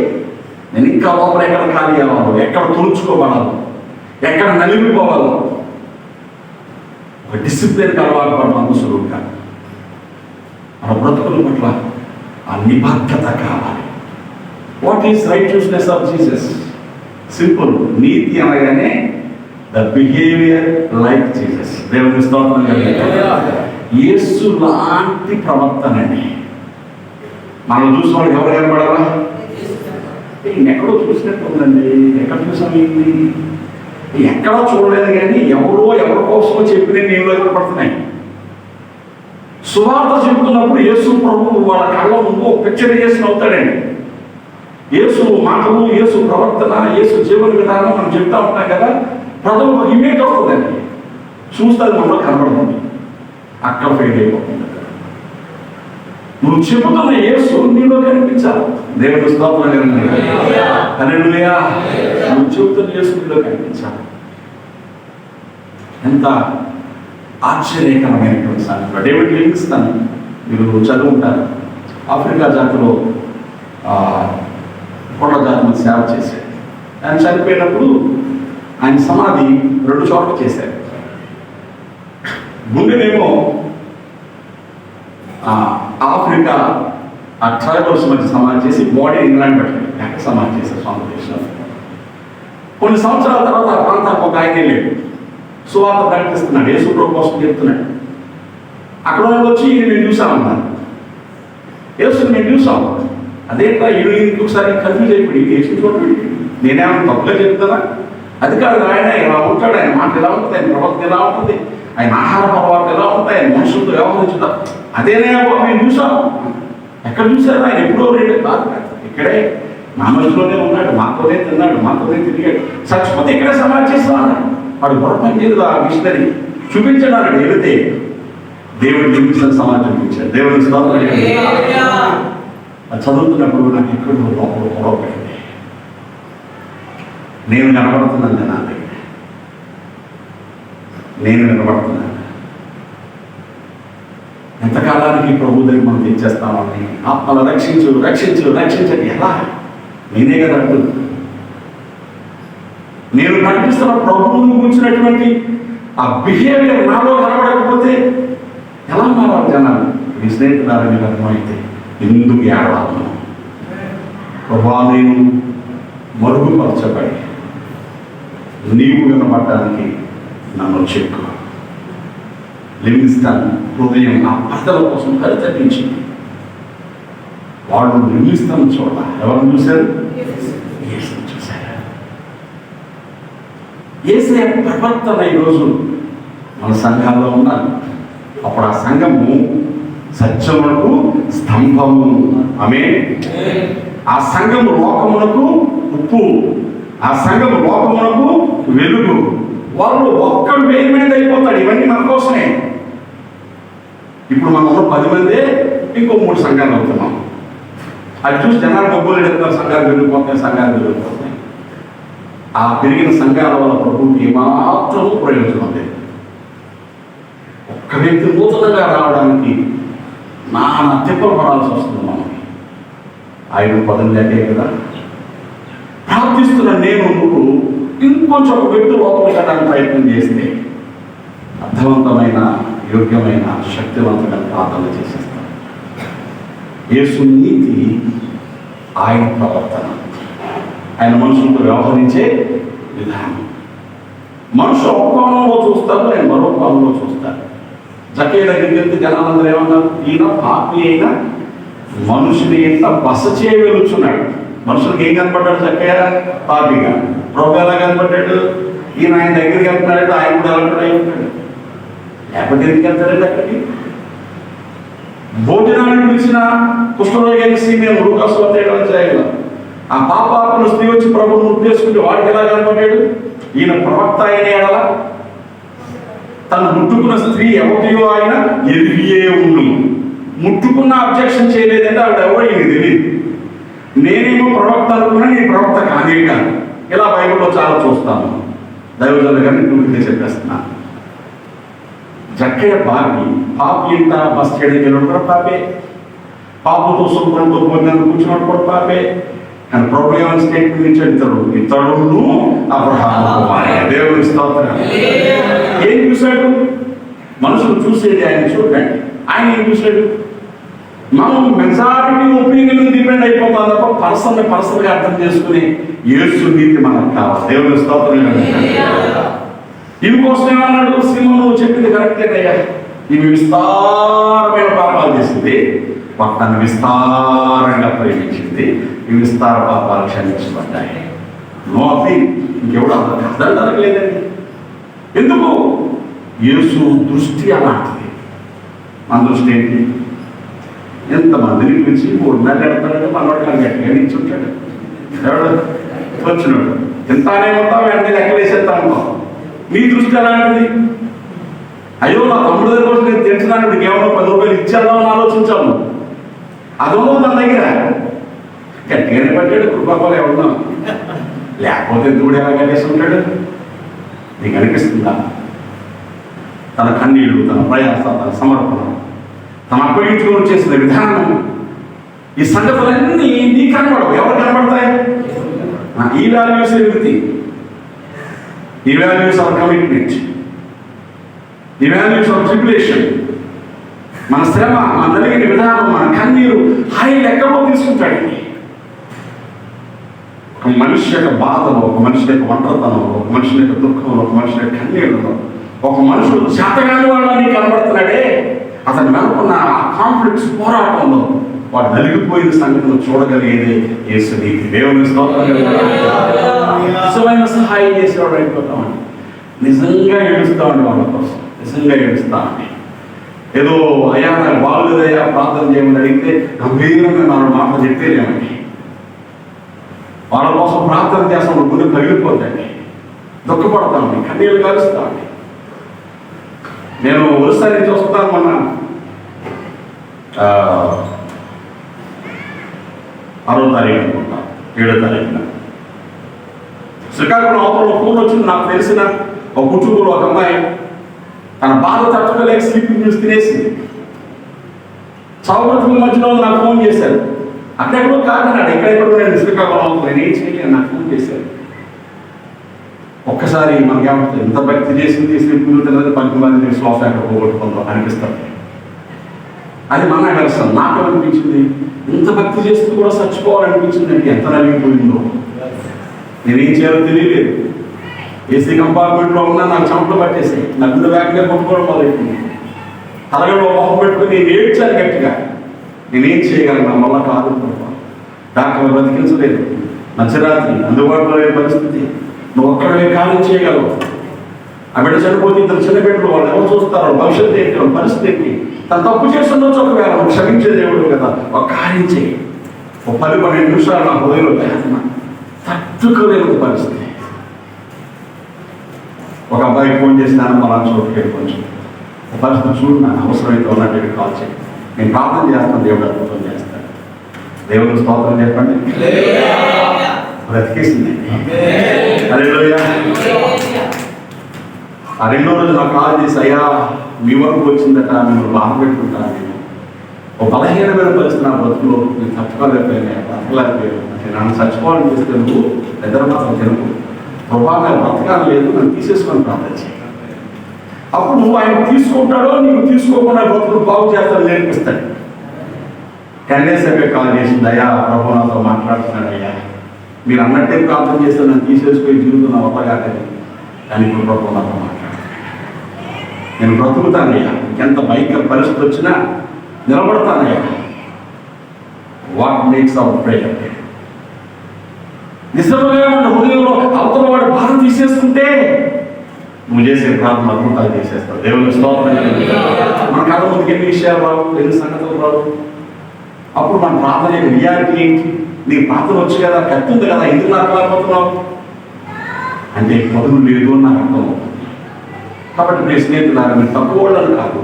నేను ఇంకా లోపల ఎక్కడ ఖాళీ అవ్వాలో, ఎక్కడ తుడుచుకోవాలో, ఎక్కడ నలిగిపోవాలో ఒక డిసిప్లిన్కి అలవాటు పడడం సులువుగా. మన బ్రతుకుల పట్ల ఆ నిబద్ధత కావాలి. What is righteousness of Jesus? Simple. నీతి అనగానే ద బిహేవియర్ లైక్ జీసస్. దేవుని స్తోత్రం. యేసు లాంటి ప్రవర్తన అండి. మనం చూసిన వాళ్ళు ఎవరు కనపడరా? ఎక్కడో చూసినట్టు ఉందండి. ఎక్కడ చూసాము? ఎక్కడో చూడలేదు, కానీ ఎవరి కోసమో చెప్పిన నీళ్ళు కనపడుతున్నాయి. సువార్త చెబుతున్నప్పుడు యేసు ప్రభువు వాళ్ళ కళ్ళ ముందు ఒక పిక్చర్ చేసి అవుతాడండి. యేసు మాటలు, యేసు ప్రవర్తన, యేసు జీవన విధానం మనం చెప్తా ఉంటాం కదా, ప్రజలకు ఇమేజ్ అవుతుందండి. చూస్తే అది మనలో కనబడుతుంది, అక్కడ ఫెయిల్ అయిపోతుంది. నువ్వు చెబుతున్న యేసు నీలో కనిపించాలి. దేవుని స్తోత్రం. హల్లెలూయా. నువ్వు చెబుతున్న యేసు నీలో కనిపించాలి. ఎంత ఆశ్చర్యకరమైనటువంటి సంగతి. డేవిడ్ లివింగ్స్టన్ మీరు చదువుకుంటారు. ఆఫ్రికా జాతిలో కొండ జాతిని సేవ చేశాడు. ఆయన చనిపోయినప్పుడు ఆయన సమాధి 2 చోట్ల చేశారు. గుండెనేమో ఆఫ్రికా ఆ ట్రైబల్స్ మధ్య సమాధి చేసి బాడీ ఇంగ్లాండ్ పెట్టాడు, ఎక్కడ సమాధి చేశారు సొంత దేశంలో. కొన్ని సంవత్సరాల తర్వాత ఆ ప్రాంతానికి ఒక ఆయన వెళ్ళాడు, సువార్త ప్రకటిస్తున్నాడు, యేసు ప్రభు కోసం చెప్తున్నాడు. అక్కడ వచ్చి మేము చూసామన్నారు, యేసుని మేము చూసాం. అదేంటా ఈయన ఒకసారి కన్ఫ్యూజ్ అయిపోయి యేసు చూడండి, నేనేమన్నా తప్పుగా చెప్తానా? అది కాదు, ఆయన ఇలా ఉంటాడు, ఆయన మాట ఎలా ఉంటుంది, ఆయన ప్రవర్తన ఎలా ఉంటుంది, ఆయన ఆహార పర్వాలు ఎలా ఉంటాయి, ఆయన మనుషులతో వ్యవహరించుతాం. అదేనే మేము చూసాం. ఎక్కడ చూసారు? ఆయన ఎప్పుడో రేటు కాదు, ఇక్కడే మా మనుషులోనే ఉన్నాడు, మాతోనే తిన్నాడు, మాతోనే తిరిగాడు. చచ్చిపోతే ఇక్కడే సమాధి చేస్తాను. వాడు గొడవపని చేయదు. ఆ మిషనరీ చూపించడానికి వెళితే దేవుడు లివింగ్స్టన్ సమాధి చూపించాడు. దేవుడికి స్తోత్రం. అది చదువుతున్నప్పుడు నాకు ఎక్కడో లోపల గొడవపడింది. నేను కనబడుతున్నాను నా దగ్గర, నేను కనబడుతున్నాను. ఎంతకాలానికి ప్రభు దగ్గర మనం తెచ్చేస్తామని, ఆత్మలు రక్షించు రక్షించు రక్షించండి. ఎలా? నేనే కదా అంటుంది. నేను ప్రకటిస్తున్న ప్రభువును గురించినటువంటి ఆ బిహేవియర్ నాలో కనబడకపోతే ఎలా మారాలి జనాలు? మీ స్నేహితురాలని అర్థమైతే ఎందుకు ఏడవాలను? ప్రభా, నేను మరుగుపరచబడి నీవు వినబడటానికి నన్ను చెక్కు. లివింగ్స్టన్ హృదయం ఆ ప్రజల కోసం పరితపించింది. వాళ్ళు లివింగ్స్టన్ చూడాలి. ఎవరిని చూశారు? యేసుని చూశారు. యేసే ప్రవర్తన ఈరోజు మన సంఘాల్లో ఉండాలి. అప్పుడు ఆ సంఘము సత్యమునకు స్తంభము. ఆమేన్. ఆ సంఘము లోకమునకు ఉప్పు, ఆ సంఘము లోకమునకు వెలుగు. వాళ్ళు ఒక్కడు వేరు మీద అయిపోతాడు. ఇవన్నీ మన కోసమే. ఇప్పుడు మనం 10 మందే ఇంకో 3 సంఘాలు అవుతున్నాం. అది చూసి జనాలు గొప్పలు ఎడతారు, సంఘాలు వెళ్ళిపోతాయి. ఆ పెరిగిన సంఘాల వల్ల ప్రభువుకి ఏమాత్రం ప్రయోజనం లేదు. ఒక్క వ్యక్తి నూతనంగా రావడానికి నానా తిప్పలు పడాల్సి వస్తుంది మనకి. ఆయన పదం లేకే కదా ప్రార్థిస్తున్న నేను నువ్వు ఇంకొంచెం ఒక వ్యక్తి లోపలికి వెళ్ళడానికి ప్రయత్నం చేస్తే అర్థవంతమైన, యోగ్యమైన, శక్తివంతమైన ప్రార్థన చేసేస్తాం. యేసు నీతి ఆయన ప్రవర్తన, ఆయన మనుషులతో వ్యవహరించే విధానం. మనుషులు ఒక కోణంలో చూస్తారు, ఆయన మరో కోణంలో చూస్తారు. జక్కయ్య దగ్గరికి వెళ్తే జనాలందరూ ఏమన్నారు? ఈయన పాపి అయినా మనుషుని ఎంత బస చేయగలుగుతున్నాడు. మనుషులకు ఏం కనపడ్డాడు? జక్కయ్య పాపిగా. ప్రభు ఎలా కనపడ్డాడు? ఈయన ఆయన దగ్గరికి వెళ్తున్నాడు, ఆయన కూడా ఎలా ఉంటాడు? లేకపోతే ఎందుకు వెళ్తాడండి అక్కడికి? భోజనాన్ని పిలిచిన కుష్ఠరోగి మేము రూపస్వతేయడం ఆ పాపాలను స్త్రీ వచ్చి ప్రభువును ఉద్దేశించుకుంటే వాడికి ఎలా కనపడ్డాడు? ఈయన ప్రవక్త అయిన ఎడల తను ముట్టుకున్న స్త్రీ ఎవరియో ఆయన ఎరిగియే ఉండు. ముట్టుకున్న అబ్జెక్షన్ చేయలేదంటే ఆవిడ ఎవరో ఈయన తెలియదు. నేనేమో ప్రవక్త అనుకున్నా, నీ ప్రవక్త కానే కాదు. ఇలా బైబిల్లో చాలా చూస్తాను. దైవజనులు గారిని టూకితే చెప్పేస్తున్నాను. జక్కయ్య పాపి ఇంత బస్ చేయడానికి వెళ్ళడం కూడా పాపే, పాపతో శుభ్రంతో భోజనాన్ని కూర్చున్నాడు కూడా పాపే. కానీ ప్రభు ఏమైనా స్టేట్మెంట్ ఇచ్చాడు? ఇతడు అబ్రహాము దేవుని స్తోత్రం. ఏం చూశాడు? మనుషులు చూసేది ఆయన చూడండి. ఆయన ఏం చూశాడు? మనం మెజారిటీ ఒపీనియన్ డిపెండ్ అయిపోతాం తప్ప పర్సనల్గా అర్థం చేసుకుని యేసు నీతి మనకు కావాలి. దేవుని స్తోత్రం. ఇవి కోసం ఏమన్నాడు? సింహం నువ్వు చెప్పింది కరెక్టేనయ్యా, ఇవి విస్తారమైన పాపాలు చేసింది, తను విస్తారంగా ప్రేమించింది, ఈ విస్తార పాపాలు క్షమించబడ్డాయి. No appeal. ఇంకెవడు అర్థం లేదండి. ఎందుకు? యేసు దృష్టి అలాంటిది. మన దృష్టి ఏంటి? ఎంతమందిని పిలిచి 3 నెలలు ఎడతాడంటే మనవాడు కానీ గట్టిగా నిల్చుంటాడు. ఎవడు వచ్చినాడు ఎంతనే ఉంటాం, వెంటనే లెక్కలేసేస్తాను. నీ దృష్టి ఎలాంటిది? అయ్యో నా తమ్ముడు దగ్గర కోసం నేను తెలిసినాను, కేవలం 10 రూపాయలు ఇచ్చేద్దామని ఆలోచించాము. అదో నా దగ్గర గట్టిగానే పట్టాడు. కృపాపాలు ఎవరున్నాం, లేకపోతే దేవుడు ఎలా కట్టేసి ఉంటాడు? నీకు అనిపిస్తుందా? తన కన్నీళ్ళు, తన ప్రయాస, తన సమర్పణ, తన అప్పగించుకొని చేసిన విధానం, ఈ సంగతులన్నీ నీకు కనబడవు. ఎవరు కనబడతాయి? ఈ వాల్యూస్ ఎవ్రీథింగ్. ఈ వాల్యూస్ ఆర్ కమిట్మెంట్, ఈ వాల్యూస్ ఆర్ ట్రిబ్యులేషన్. మన శ్రమ, మన జరిగిన విధానం, మన కన్నీరు ఆయన లెక్కలో తీసుకుంటాడు. ఒక మనిషి యొక్క బాధలో, ఒక మనిషి యొక్క ఒంటరితనంలో, ఒక మనిషి యొక్క దుఃఖంలో, ఒక మనిషి యొక్క కన్నీళ్ళలో, ఒక మనుషుడు చేతగాని వాళ్ళని కనబడుతున్నాడే, అతను వెనుకున్న ఆ కాన్ఫ్లిక్ట్స్ పోరాటంలో వాడు నలిగిపోయిన సంగతిని చూడగలిగేది యేసు నీతి. దేవుని స్తోత్రం. నిజమైన సహాయం చేసేవాడు అయిపోతామని, నిజంగా ఏడుస్తామని వాళ్ళ కోసం, నిజంగా ఏడుస్తామని. ఏదో అయ్యా నాకు బాగులేదయ్యా ప్రార్థన చేయమని అడిగితే గంభీరంగా 4 మాటలు చెప్పేలేమండి. వాళ్ళ కోసం ప్రార్థన చేస్తాం, గుండె పగిలిపోతాండి, దుఃఖపడతామండి, కన్నీళ్ళు కలుస్తామండి. నేను ఒరిస్సా నుంచి వస్తాను మొన్న 6వ తారీఖు అనుకుంటా, 7వ తారీఖున శ్రీకాకుళం అవతల ఫోన్ వచ్చింది. నాకు తెలిసిన ఒక కుటుంబంలో ఒక అమ్మాయి తన బాధ తట్టుకోలేక స్లీపింగ్ న్యూస్ తినేసింది. చౌరతుల మధ్యలో నాకు ఫోన్ చేశారు. అక్కడెక్కడో కాకినాడ, ఎక్కడెక్కడో నేను శ్రీకాకుళం నేను ఏం చేయలేను, నాకు ఫోన్ చేశారు. ఒక్కసారి మనకేమంటుంది, ఎంత భక్తి చేసింది స్లీపింగ్ తిన్నది 10 మంది శ్వాస ఎక్కడ పోగొట్టుకుందో అనిపిస్తుంది. అది మన అనిపిస్తుంది. నాకు అనిపించింది, ఇంత భక్తి చేస్తూ కూడా చచ్చిపోవాలనిపించింది. అంటే ఎంత నలిగిపోయిందో, నేనేం చేయాలో తెలియలేదు. ఏసీ కంపార్ట్మెంట్లో ఉన్నా నాకు చెమటలు పట్టేసాయి, నా గుండె బ్యాగ్గా కొట్టుకోవడం మొదలైంది. తలగడలో మొహం పెట్టుకుని నేను ఏడ్చాను గట్టిగా. నేనేం చేయగలను, నా వల్ల కాదు. డాక్టర్ బ్రతికించలేదు, మధ్యరాత్రి అందుబాటులో లేని పరిస్థితి, నువ్వు ఒక్కడే కార్యం చేయగలవు. ఆ బిడ్డ చనిపోతే 2 చిన్న బిడ్డలు, వాళ్ళు ఎవరు చూస్తారో, భవిష్యత్తు ఏంటి, పరిస్థితి ఏంటి, తను తప్పు చేస్తుండొచ్చు. ఒకవేళ నువ్వు క్షమించే దేవుడు కదా, ఒక కార్యం చేయి. ఒక 10-12 నిమిషాలు నా హృదయంలో వేదన తట్టుకోలేని పరిస్థితి. ఒక అబ్బాయి ఫోన్ చేసినాను, మన చోటుకి కొంచెం ఒక పరిస్థితి చూడు, నాకు అవసరమైతే ఉన్నట్టు కాల్ చేయి, నేను ప్రార్థన చేస్తాను, దేవుడు అద్భుతం చేస్తాను. దేవుని స్తోత్రం చెప్పండి. బ్రతికేసింది. హల్లెలూయా. ఆ రెండో రోజు నాకు కాల్ చేసి, అయ్యా మీ వరకు వచ్చిందట, మిమ్మల్ని బాధ పెట్టుకుంటాను. నేను ఒక బలహీనమైన పరిస్థితి నా బ్రతుకులో, నేను చచ్చిపోలేకపోయాను, బ్రతకలేకపోయాను. నన్ను చచ్చిపోవాలని చేస్తే నువ్వు నిద్ర మాత్రం తినకు, ప్రభావం బ్రతకాలి లేదు, నన్ను తీసేసుకొని ప్రార్థించి. అప్పుడు నువ్వు ఆయన తీసుకుంటాడో నీకు తీసుకోకుండా బ్రతుకులు బాగు చేస్తాడు, నేర్పిస్తాడు. 10 days అయ్యే కాల్ చేసింది, అయ్యా ప్రభు నాతో మాట్లాడుతున్నాడు, అయ్యా మీరు అన్నట్టే ప్రార్థన చేస్తే నన్ను తీసేసుకొని జీవితం నా వద్దగాకని. కానీ ఇప్పుడు ప్రభు నాతో మాట్లాడు, నేను బ్రతుకుతానయ్యా, ఎంత భయంకర పరిస్థితి వచ్చినా నిలబడతానయ్యా. What makes our prayer? నిజంగా మన హృదయంలో అవతల వాడు భారం తీసేసుకుంటే నువ్వు చేసే ప్రార్థన అద్భుతాలు చేసేస్తావు. దేవుని స్తోత్రం. మన కథ ముందుకు ఎన్ని విషయాలు రావు, ఎన్ని సంగతులు రావు. అప్పుడు మన ప్రార్థన యొక్క రియాలిటీ ఏంటి? నీకు ప్రార్థన వచ్చు కదా, కత్తి ఉంది కదా, ఎందుకు నాకు రాకపోతున్నావు అంటే పదులు లేదు అని నాకు అర్థం అవుతుంది. కాబట్టి మీ స్నేహితులారా, మీరు తక్కువ వాళ్ళని కాదు,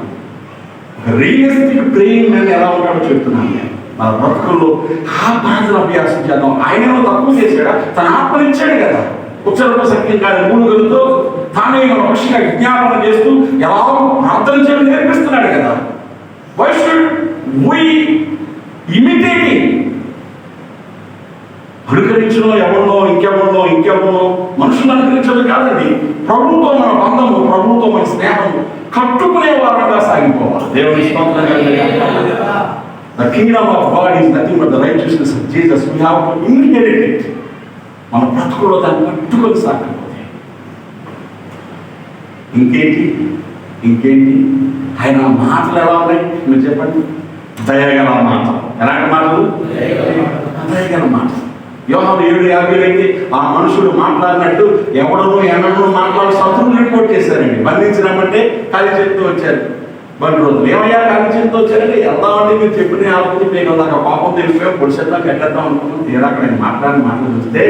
రియలిస్టిక్ ప్రేయింగ్ నేను ఎలా ఉంటాడో చెప్తున్నాను. నేను మన బ్రతుకుల్లో ఆ ప్రార్థన అభ్యాసం చేద్దాం. ఆయనేమో తక్కువ చేశాడా? తన ఆత్మనిచ్చాడు కదా, ఉచ్చరపు సత్యం కాదు మూడుగలతో తానే మన పక్షిగా విజ్ఞాపన చేస్తూ ఎలా ప్రార్థన చేయడం నేర్పిస్తున్నాడు కదా. Why should we imitating? అనుకరించడం ఎవరినో ఇంకెవరినో మనుషులు అనుకరించడం కాదండి. ప్రభుత్వ మన బంధము, ప్రభుత్వ మన స్నేహము కట్టుకునే వారంగా సాగిపోవాలి. దేవుని స్తోత్రం. The kingdom of God is nothing but the righteousness of Jesus. We have to inherit it. మన బ్రతుకులో దాన్ని కట్టుకొని సాగిపోతే ఇంకేంటి ఆయన మాటలు ఎలా ఉన్నాయి మీరు చెప్పండి. దయగల మాట. ఎలాంటి మాటలు? దయగల మాట. యోహాను 7:50 అయితే ఆ మనుషుడు మాట్లాడినట్టు ఎన్నడూ మాట్లాడి శత్రువులు రిపోర్ట్ చేశారండి. బంధించినామంటే ఖాళీ చేతితో వచ్చారు. బట్ రోజులు ఏమయ్యా ఖాళీ చేతితో వచ్చారంటే వెళ్దామంటే మీరు చెప్పిన ఆలోచించి మీకు నాకు పాపం తెలిసిపోయి పొడిసేద్దాం ఎక్కద్దాం అనుకున్నాం. తీరా అక్కడ నేను మాట్లాడిన మాటలు చూస్తే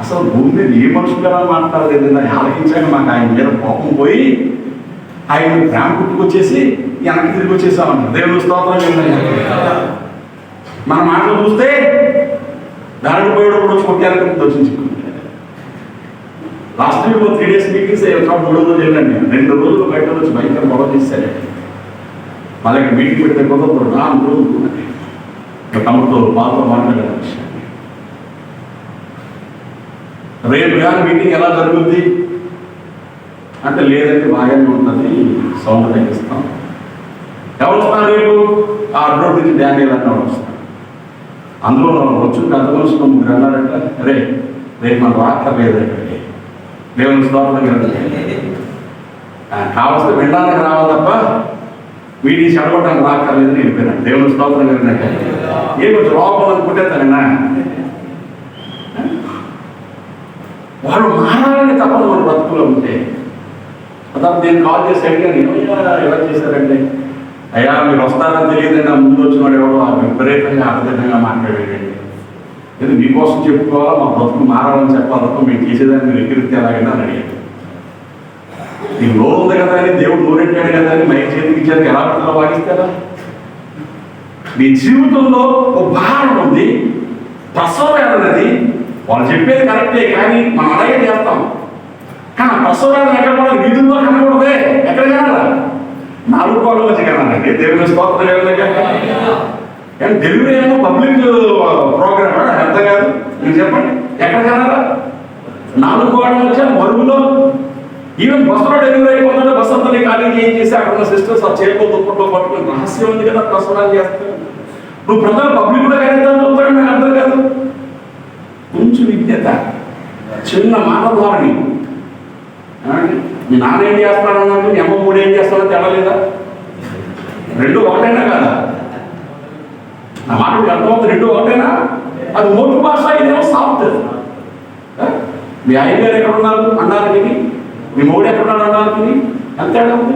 అసలు భూమి మీద ఏ మనుషులు ఎలా మాట్లాడలేదు. ఆలోచించాక మాకు ఆయన మీద కోపం పోయి ఆయన ప్రేమ పుట్టుకొచ్చేసి వెనక్కి తిరిగి వచ్చేసామన్నారు. దేవుని స్తోత్రం. మన మాటలు చూస్తే దానికి పోయేడు కూడా వచ్చి కొట్టాలని దర్శించుకుంటారు. లాస్ట్ వీక్ 3 days మీటింగ్స్ 3 రోజులు వెళ్ళండి. 2 రోజులు బయట వచ్చి భయంకర గొడవ చేశారండి. మళ్ళీ మీటింగ్ పెడితే కుదరదు. 4 రోజులు తమతో బాగా మాట్లాడారు విషయం. రేపు కానీ మీటింగ్ ఎలా జరుగుద్ది అంటే లేదంటే బాగానే ఉంటుంది, సౌండ్ తగ్గిస్తాం. ఎవరు వస్తారు రేపు? ఆ రోడ్ నుంచి డానియల్ అన్నవాడు వస్తాడు. అందులో వచ్చు పెద్ద మనుషులు 3 అన్నారంట, రేపు మనం రాక్కర్లేదు. దేవుని స్తోత్రం. కావలసిన వినడానికి రావాలి తప్ప వీడిని చెడగొట్టడానికి రాక్కర్లేదని చెప్పాను. దేవుని స్తోత్రం కలిగినట్టు ఏ కొంచెం లోపల అనుకుంటేతానేనా వాళ్ళు మారాలని తప్ప మన బ్రతుకులో ఉంటే. అతను నేను కాల్ చేసి అడిగాను, ఎలా చేశారంటే, అయ్యా మీరు వస్తారని తెలియదండి, ఆ ముందు వచ్చిన వాడు ఎవడో విపరీతంగా అర్థంగా మాట్లాడేయండి. ఇది మీకోసం చెప్పుకోవాలా, మా బ్రతుకు మారాలని చెప్పాలి తప్ప మేము చేసేదాన్ని మీరు ఎక్కిరితే ఎలాగైనా అని అడిగాను. నీకు నోరు ఉంది కదా అని దేవుడు నోరెట్టాడు కదా అని మైక్ చేతికి ఇచ్చారు, ఎలా పడుతుందో వాగిస్తారా? మీ జీవితంలో ఒక భారం ఉంది, ప్రసవం అనేది వాళ్ళు చెప్పేది కరెక్టే, కానీ మనం అలాగే చేస్తాం. కానీ ఆ ప్రసవం ఎక్కడ కూడా వీధుల్లో కనకూడదే, ఎక్కడ కనాలా? 4 కోట్ల వచ్చి కనాలండి. దేవుని స్తోత్రం. కానీ డెలివరీ ఏమో పబ్లిక్ ప్రోగ్రామ్ అర్థం కాదు. మీరు చెప్పండి ఎక్కడ కనాలా? 4 కోట్ల వచ్చా మరుగులో. ఈవెన్ బస్సులో డెలివరీ అయిపోతుంటే బస్సు అంతా ఖాళీ ఏం చేసి అక్కడ ఉన్న సిస్టర్స్ ఆ చేతితో దుప్పట్లో పట్టుకుని రహస్యం ఉంది కదా ప్రసవాలు చేస్తాను. నువ్వు ప్రజలు పబ్లిక్లో కనీసం చూస్తాడు, నాకు అర్థం కాదు. కొంచెం విజ్ఞత, చిన్న మాట ధోరణి. మీ నాన్న ఏం చేస్తాడు అన్నట్టు మీ అమ్మ 3 ఏం చేస్తాడో తెలలేదా? 2 ఒకటైనా కదా? నా మాట అర్థమవుతుంది. 2 ఒకటైనా? అది ఓటు భాష, ఇదేమో సాఫ్ట్. మీ ఆయన గారు ఎక్కడ ఉన్నారు అన్నానికి, మీ మూడు ఎక్కడున్నాడు అన్నానికి ఎంత తేడా ఉంది?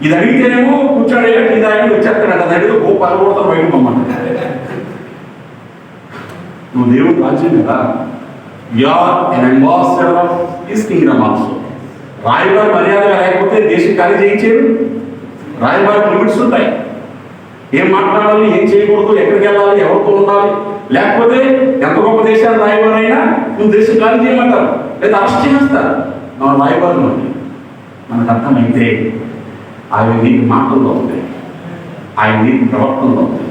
ఇది అడిగితేనేమో కూర్చోడయ్యా ఇది ఆయన వచ్చేస్తాడు, అది అడిగితే ఓ పరగొడతాను బయట పొమ్మంట. నువ్వు దేవుడు రాజ్యం కదా. You're an ambassador of his kingdom also. రాయబారి మర్యాదగా లేకపోతే దేశం ఖాళీ చేయించేది. రాయబారికి లిమిట్స్ ఉంటాయి. ఏం మాట్లాడాలి, ఏం చేయకూడదు, ఎక్కడికి వెళ్ళాలి, ఎవరితో ఉండాలి. లేకపోతే ఎంత గొప్ప దేశాలు రాయబారైనా నువ్వు దేశం ఖాళీ చేయమంటారు, లేదా అరెస్ట్ చేస్తారు. మన రాయబారులు మనకు అర్థమైతే ఆయన నీతి మాటల్లో ఉంది, ఆయన నీతి ప్రవర్తనలో ఉంది,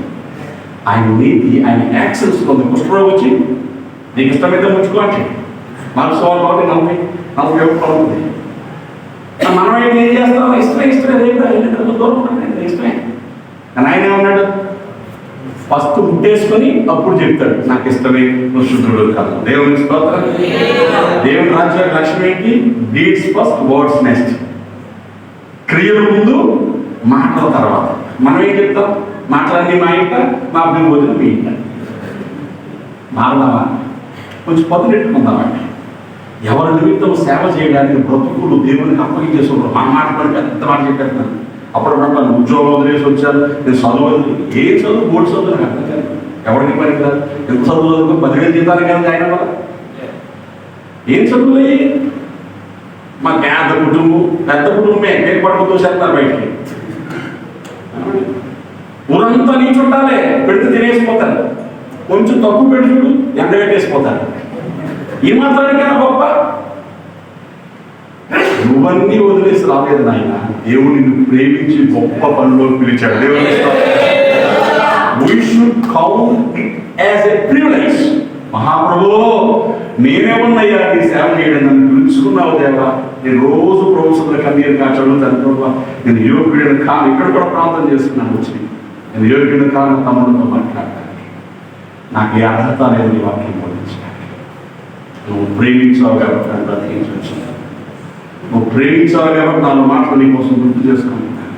ఆయన నీతి ఆయన యాక్షన్స్లో ఉంది. కుష్ఠరోగి వచ్చి నీకు ఇష్టమైతే ముచ్చుకోండి, మనకు సోల్ కాబట్టి 40 ఉంది. మనం ఏం చేస్తాం, ఇష్టమే రేపు దూరం ఉంటుంది, ఇష్టమే. కానీ ఆయన ఏమన్నాడు, ఫస్ట్ ముట్టేసుకొని అప్పుడు చెప్తాడు నాకు ఇష్టమే, నువ్వు శుద్ధుడు కాదు. దేవుని స్తోత్రం. దేవుని రాజ్య లక్ష్యం ఏంటి? Deeds first, words next. క్రియల ముందు, మాటల తర్వాత. మనం ఏం చెప్తాం? మాటలన్నీ మా ఇంట, మా అభివృద్ధులు మీ ఇంట. మారదామా? కొంచెం పదునెట్టుకుందామండి. ఎవరి నిమిత్తం సేవ చేయడానికి బ్రతుకులు దేవునికి అప్పగించేసుకుంటారు. మన మాట పడి పెద్ద మాట చెప్పేస్తున్నాను. అప్పుడు నన్ను ఉద్యోగం వదిలేసి వచ్చాను, నేను చదువు ఏ చదువు, బోర్డు చదువు నాకు అర్థం కాదు. ఎవరికి పని కాదు. ఎంత చదువు చదువుకో 10,000 జీతాలు కానీ ఆయన వల్ల ఏం చదువులే. మా పెద్ద కుటుంబమే పేరు పట్టుకుతూ చేస్తారు బయటికి. ఊరంతా నీ చుట్టాలే, పెడితే తినేసిపోతారు. కొంచెం తక్కువ పెట్టి చూడు, ఎండ పెట్టేసిపోతారు. ఈ మాత్రానికైనా గొప్ప. నువ్వన్నీ వదిలేసి రాలేదు నాయన, దేవుడు నిన్ను ప్రేమించి గొప్ప పనిలో పిలిచాడు. దేవుని we should count it as a privilege. మహాప్రభు నేనేమన్నయ్యా నీ సేవ చేయడం, నన్ను పిలుచుకున్నావు దేవా. నేను రోజు ప్రభుత్వ కన్నీరు కాచాడు తండ్రి, నేను యోగ్యుడిని కాను. ఇక్కడ కూడా ప్రార్థన చేస్తున్నాను వచ్చి, నేను యోగ్యుడిని కాను తమ్ముడితో మాట్లాడటానికి. నాకు ఏ అర్హత లేదు నీ వాక్యం బోధించడానికి. నువ్వు ప్రేమించావు కాబట్టి నన్ను బ్రతికించవచ్చు. నువ్వు ప్రేమించావు కాబట్టి 4 మాటలు నీ కోసం గుర్తు చేసుకుంటున్నాను.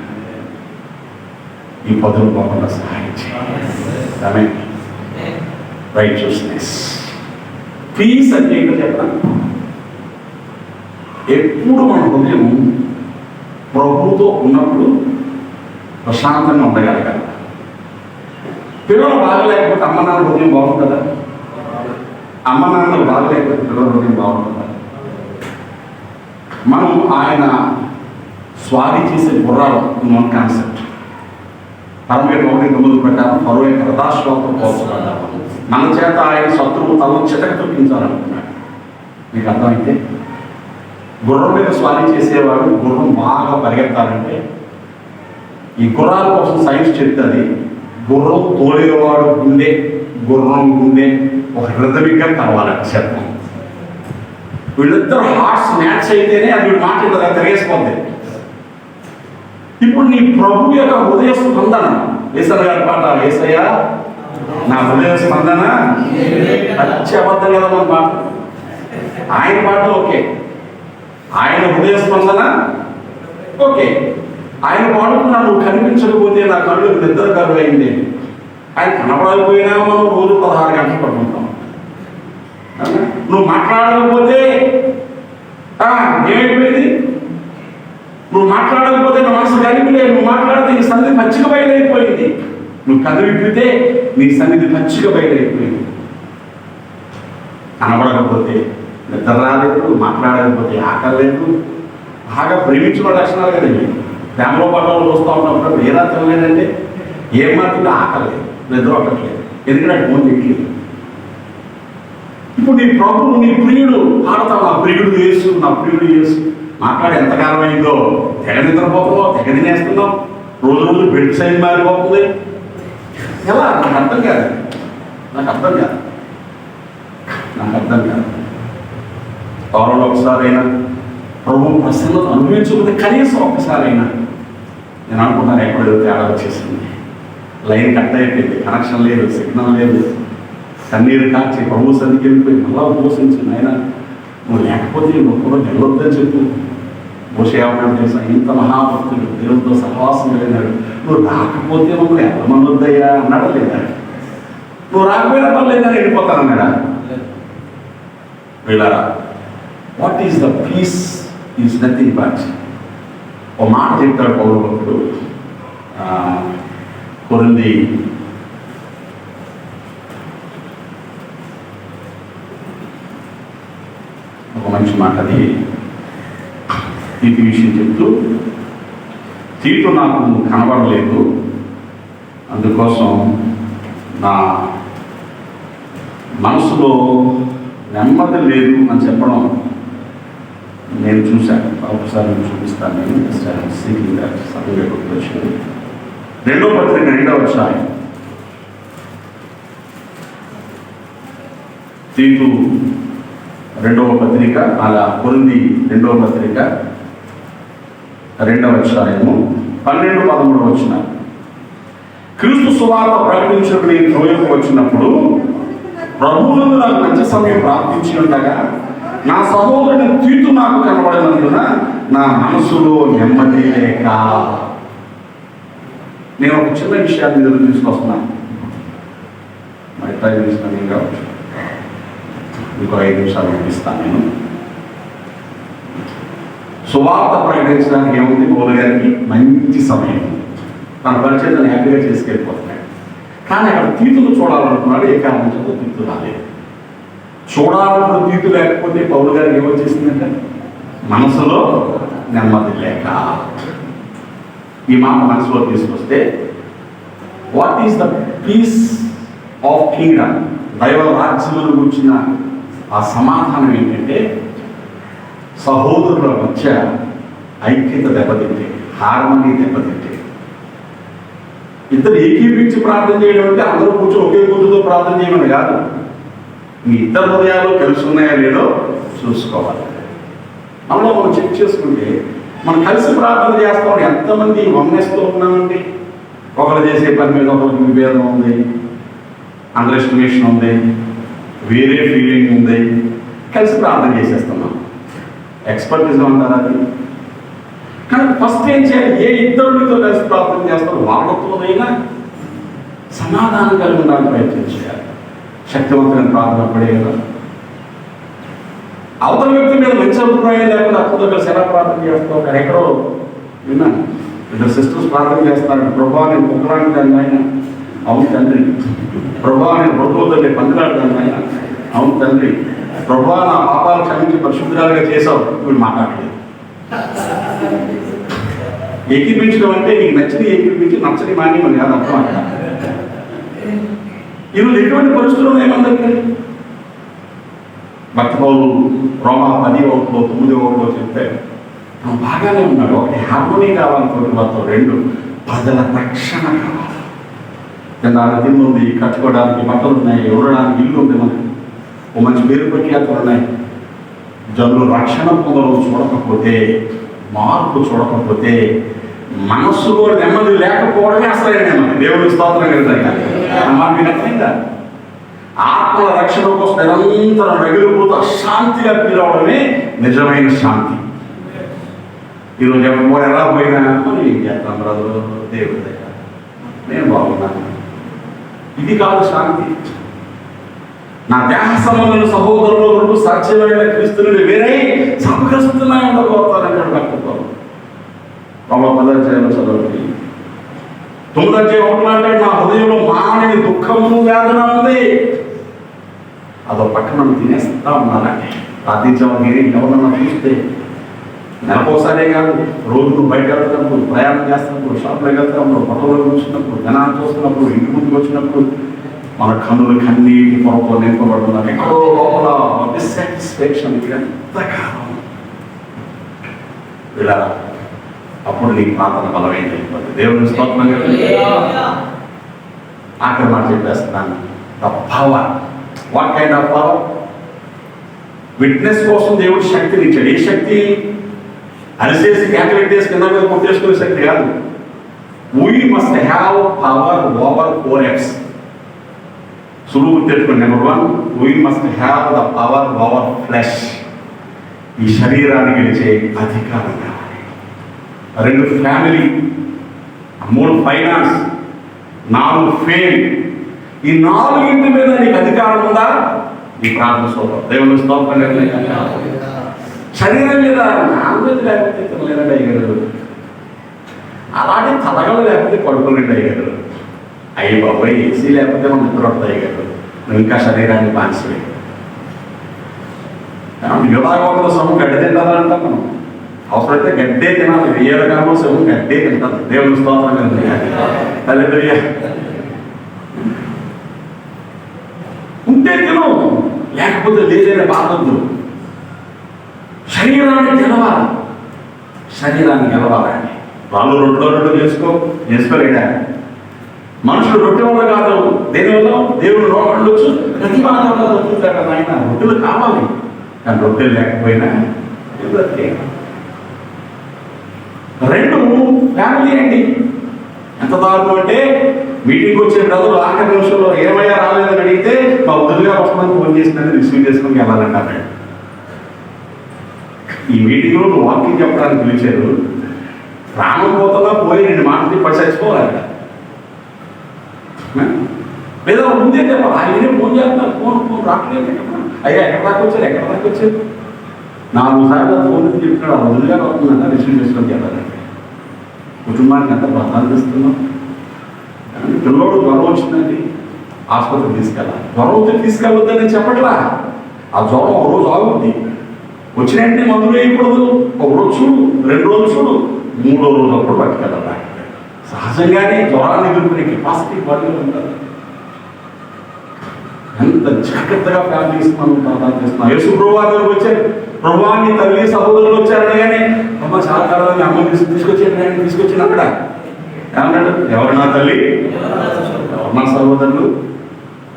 ఈ పదులు పోకుండా సహాయం చేయాలి. రైచియస్నెస్, పీస్ అంటే ఏంటో చెప్పాను. ఎప్పుడు మన హృదయం ప్రభువుతో ఉన్నప్పుడు ప్రశాంతంగా ఉండగలగాలి. పిల్లలు బాగలేకపోతే అమ్మ నాన్న హృదయం బాగుంటుందా? అమ్మ నాన్నలు బాగలేకపోతే పిల్లల హృదయం బాగుంటుందా? మనం ఆయన స్వారీ చేసే గుర్రాలు మన కాన్సెప్ట్. పరమేశ్వర 1:9 ప్రకారం ఫరో యొక్క రథాశ్వాలతో పోల్చబడ్డాము. మన చేత ఆయన శత్రువు తలను చితక తొక్కించాలనుకున్నాడు. మీకు అర్థమైతే గుర్రం మీద స్వారీ చేసేవాడు గుర్రం బాగా పరిగెత్తాలంటే ఈ గుర్రాల కోసం సైన్స్ చెప్తుంది. గుర్రం తోలేవాడు గుర్రం గుండె ఒక రిథమిక్గా కావాలంట శబ్దం. వీళ్ళిద్దరు హార్ట్స్ మ్యాచ్ అయితేనే అది వీడు మాట్లాడదా తిరిగేసిపోద్ది. ఇప్పుడు నీ ప్రభు యొక్క హృదయ స్పందన, ఏసయ్య గారి పాట, ఏసయ్య నా హృదయ స్పందన అత్యబద్ధం కదా మన పాట. ఆయన పాట ఓకే, ఆయన హృదయ స్పందన ఓకే. ఆయన పాడుతున్నా నువ్వు కనిపించకపోతే నా కళ్ళు నిద్ర కరువు అయింది. ఆయన కనపడకపోయినా మనం రోజు 16 గంటలు పడుకుంటాం. నువ్వు మాట్లాడకపోతే ఏమైపోయింది? నువ్వు మాట్లాడకపోతే నా మనసు కలిపిలే. నువ్వు మాట్లాడితే నీ సన్నిధి పచ్చిక బయలైపోయింది. నువ్వు కదిలిపితే నీ సన్నిధి పచ్చిక బయలైపోయింది. కనబడకపోతే నిద్ర రాలేదు, మాట్లాడకపోతే ఆకలి లేదు. బాగా ప్రేమించిన లక్షణాలు కదండి. ప్రేమలో పట్టణంలో వస్తూ ఉన్నప్పుడు ఏదా తినలేదంటే ఏం మాత్రం ఆకలి లేదు, నిద్ర పట్టట్లేదు. ఎందుకంటే ఫోన్ చేయట్లేదు. ఇప్పుడు నీ ప్రభువు నీ ప్రియుడు ఆడతావు, నా ప్రియుడు యేసు, నా ప్రియుడు యేసు. మాట్లాడి ఎంతకాలం అయిందో, తెగ నిద్రపోతున్నావు, తెగ తినేస్తున్నావు, రోజు బెడ్ సైజ్ మారిపోతుంది. ఎలా? నాకు అర్థం కాదు. వారంలో ఒకసారైనా ప్రభు ప్రసన్నత అనుభవించకపోతే కనీసం ఒక్కసారైనా నేను అనుకున్నాను ఎక్కడో తేడా వచ్చేసింది, లైన్ కట్ అయిపోయింది, కనెక్షన్ లేదు, సిగ్నల్ లేదు, కన్నీరు కాచి ప్రభు సన్నిధికి వెళ్ళిపోయి మళ్ళా ఉపవసించింది. ఆయన నువ్వు లేకపోతే నువ్వు కూడా నిలవద్దని చెప్పు. మోషే ఏమన్నాడు తెలుసా? ఇంత మహాభక్తుడు, దేవుడితో సహవాసం వెళ్ళినాడు, నువ్వు రాకపోతే మమ్మల్ని ఎంతమంది వద్దయ్యా అన్నాడా లేదా? నువ్వు రాకపోయినా పర్లేదని వెళ్ళిపోతానన్నాడా? వీళ్ళారా, what is the peace is nothing but, ఒక మాట చెప్తాడు పౌలు భక్తుడు కొరింథీ ఒక మంచి మాట. అది తీతు విషయం చెప్తూ, తీతు నాకు కనబడలేదు, అందుకోసం నా మనసులో నెమ్మది లేదు అని చెప్పడం నేను చూశాను. ఒకసారి నేను చూపిస్తాను. నేను సీకింగ్ సడన్గా గుర్తొచ్చింది. 2వ పత్రిక 2వ అధ్యాయం, తీతు 2వ పత్రిక, అలా కొరింథీ 2వ పత్రిక 2వ అధ్యాయము 12-13 వచనాలు. క్రీస్తు సువార్త ప్రకటించుటకు నేను త్రోయకు వచ్చినప్పుడు ప్రభువునందు నాకు మంచి సమయం ప్రార్థించి ఉండగా నా సహోదరుని తీతు నాకు కనబడినందున నా మనసులో నెమ్మది లేక. నేను ఒక చిన్న విషయాన్ని ఎదురు తీసుకొస్తున్నాను. మరి టైం తీసుకొని కావచ్చు, ఇంకో 5 నిమిషాలు పంపిస్తాను. నేను సువార్త ప్రకటించడానికి ఏముంది, పౌలు గారికి మంచి సమయం, తన పరిచయం హ్యాపీగా చేసుకెళ్ళిపోతున్నాడు. కానీ అక్కడ తీతులు చూడాలనుకున్నాడు. ఏ కారణం చేత తీతు రాలేదు. చూడాలన్న తీతు లేకపోతే పౌలు గారికి ఏమొచ్చేసిందంటే మనసులో నెమ్మది లేక. ఈ మాట మనసులో తీసుకొస్తే, what is the peace of kingdom, దైవ రాజ్యమును గురించిన ఆ సమాధానం ఏంటంటే, సహోదరుల మధ్య ఐక్యత దెబ్బతింటే, హార్మనీ దెబ్బతింటే. ఇద్దరు ఏకీపించి ప్రార్థన చేయడం అంటే అందరూ కూర్చొని ఒకే కూతురుతో ప్రార్థన చేయమని కాదు. మీ ఇద్దరు హృదయాలు కలిసి ఉన్నాయా లేదో చూసుకోవాలి. అందులో మనం చెక్ చేసుకుంటే మనం కలిసి ప్రార్థన చేస్తాం. ఎంతమంది వన్నెస్తో ఉన్నామండి? ఒకరు చేసే పని మీద ఒకరికి విభేదం ఉంది, అండర్ ఎస్టిమేషన్ ఉంది, వేరే ఫీలింగ్ ఉంది, కలిసి ప్రార్థన చేసేస్తున్నాం. ఎక్స్పర్టిజం అంటారు అది. కానీ ఫస్ట్ ఏం చేయాలి? ఏ ఇద్దరితో కలిసి ప్రార్థన చేస్తారో వాళ్ళతోనైనా సమాధానం కలిగి ఉండడానికి ప్రయత్నం చేయాలి. శక్తివంతమైన ప్రార్థన పడే కదా. అవతల వ్యక్తి మీద మంచి అభిప్రాయం లేకుండా అతనితో కలిసి ఎలా ప్రార్థన చేస్తావు? కానీ ఎక్కడో విన్నాను, 2 సిస్టర్స్ ప్రార్థన చేస్తాను. ప్రభా నేను కుక్కలాంటి దాన్ని ఆయన, అవును తండ్రి. ప్రభా నేను ప్రభుత్వంతో పందిలాంటి దాన్ని ఆయన, అవును తండ్రి. ప్రభా నా పాపాలు క్షమించి పరిశుద్ధురాలుగా చేసావు. వీళ్ళు మాట్లాడలేదు. ఏకీపించడం అంటే నీకు నచ్చింది ఏకీపించి నచ్చని మాన్యమని కాదు అర్థం. అక్కడ ఈరోజు ఎటువంటి పరిస్థితులు ఏమందంటే, భక్త పౌలు రోమా 10:9 చెప్తే తను బాగానే ఉన్నాడు. ఒకటి హార్మోనీ కావాలి తోటి వారితో, 2 ప్రజల రక్షణ కావాలి. తినడానికి తిండి ఉంది, కట్టుకోవడానికి బట్టలు ఉన్నాయి, ఉండడానికి ఇల్లు ఉంది, మనకి ఓ మంచి పేరు ప్రఖ్యాతులు ఉన్నాయి. జనులు రక్షణ పొందడం చూడకపోతే, మార్పు చూడకపోతే, మనస్సులో నెమ్మది లేకపోవడమే అసలైన నెమ్మది. దేవుడికి స్తోత్రం కలుగుతాయి. అర్థమైందా? ఆత్మల రక్షణ కోసం నిరంతరం రగిలిపోతూ శాంతిగా ఫీలవడమే నిజమైన శాంతి. ఈరోజు ఎవరు ఎలా పోయినా మనం ఏం చేస్తాం బ్రదరు, దేవుడి దగ్గర నేను బాగున్నాను, ఇది కాదు శాంతి. నా దేహ సంబంధుల సహోదరులు 2 సాధ్యమైన క్రీస్తుని వేరే సమగ్రస్తున్నా ఉండబోతానంటాడు భక్తులు. 10 చదవండి. 9 అంటే నా హృదయంలో మానని దుఃఖము వేదన ఉంది. అదో పక్కన తినేస్తా ఉన్నానండి. ప్రార్థించమని ఎవరన్నా చూస్తే నెలకోసారే కాదు, రోజు నువ్వు బయట వెళ్తున్నప్పుడు, ప్రయాణం చేస్తున్నప్పుడు, షాప్లోకి వెళ్తున్నప్పుడు, పట్టలో కూర్చున్నప్పుడు, జనాన్ని చూస్తున్నప్పుడు, ఇంటి ముందుకు వచ్చినప్పుడు మన కన్నులు కన్నీటి పొరతో నింపబడుతున్నారు. ఎక్కడో లోపల డిస్సాటిస్ఫాక్షన్ ఎంతకాలం ఇలా. అప్పుడు నీ ప్రార్థన బలమైంది. దేవుని స్తోత్రం. ఆఖరి మాట చెప్పేస్తున్నాను. The power. What kind of power? Witness కోసం దేవుడు శక్తిని ఇచ్చాడు. ఏ శక్తి? అరిసేసి క్యాల్కులేట్ చేసి కింద మీద కొట్టేసుకునే శక్తి కాదు. We must have power over 4Fs. సులువు తెచ్చుకోండి. Number 1, we must have the power over flesh. ఈ శరీరాన్ని గెలిచే అధికారం కావాలి. 2 ఫ్యామిలీ, 3 ఫైనాన్స్, 4 ఫేమ్. ఈ 4 మీద నీకు అధికారం ఉందా? నీ ప్రార్థన స్తోత్రం. దేవుని స్తోత్రం. శరీరం మీద నాన్ వెజ్ లేకపోతే తినలేనండి అయ్యారు, అలాగే తలగలు లేకపోతే పడుకోలేండి అయ్యారు. అయ్యి బాబాయ్ ఏసీ లేకపోతే మనం నిద్ర పడతాయి అయ్యారు. నువ్వు ఇంకా శరీరాన్ని బానిసలే. యోగాగోతుల సొమ్ము గడ్డ తింటారా అంటాం మనం. అవసరమైతే గడ్డే తినాలి, వెయ్యేళ్ళ కాలం శవం గడ్డే తింటారు. దేవుని స్తోత్రం హల్లెలూయా. ఉంటే తిను, లేకపోతే లేదనే బాధొద్దు. శరీరాన్ని గెలవాలి, శరీరాన్ని గెలవాలండి. వాళ్ళు రొట్టెలో చేసుకోలేడా? మనుషులు రొట్టె వల్ల కాదు, దేనివల్ల దేవుడు రోగండొచ్చు, ప్రతి మాట వల్ల వస్తుంటాడు. ఆయన రొట్టెలు కావాలి, కానీ రొట్టెలు లేకపోయినా రెండు ఫ్యామిలీ అండి. ఎంత దారుణం అంటే, మీటింగ్కి వచ్చే బ్రదరు ఆఖరి నిమిషంలో ఏమయ్యా రాలేదని అడిగితే మా వదిలిగా వస్తుందని ఫోన్ చేసిందని రిసీవ్ చేసుకుని వెళ్ళాలంటారు. ఈ మీటింగ్లో నువ్వు వాకింగ్ చెప్పడానికి పిలిచారు, ప్రాణం పోతలా పోయి 2 మాటలు పడి చచ్చిపోవాలంట. లేదా ముందే చెప్పాలి, ఆయనే ఫోన్ చేస్తున్నారు, ఫోన్ రావట్లేదు. అయ్యా ఎక్కడ దాకా వచ్చారు 4 సార్లు ఫోన్ చెప్పాడు, ఆ వదిలిగా వస్తుందంట రిసీవ్ చేసుకొని చెప్పాలంటే. కుటుంబానికి ఎంత ప్రాధాన్యస్తున్నాం. పిల్లోడు జ్వరం వచ్చిందండి, ఆసుపత్రికి తీసుకెళ్ళాలి. జ్వరం తీసుకెళ్ళొద్దని చెప్పట్లా, ఆ జ్వరం ఒక రోజు ఆగుద్ది. వచ్చిన వెంటనే మందులు వేయకూడదు. ఒక రోజు చూడు, 2 రోజులు చూడు, 3వ రోజు అప్పుడు పట్టుకెళ్ళాలి. సహజంగానే జ్వరాన్ని ఎదుర్కొనే కెపాసిటీ బాడీలో ఉంటుంది. ఎంత జాగ్రత్తగా ఫ్యామిలీస్ మనం ప్రార్థిస్తున్నాం. యేసు ప్రభువా దగ్గరకు వచ్చారు, ప్రభువాన్ని తల్లి సహోదరులు వచ్చారనగానే అమ్మ చాలా కాలం అమ్మని తీసుకొచ్చాను అక్కడ ఏమన్నాడు? ఎవరు నా తల్లి, ఎవరు నా సహోదరులు?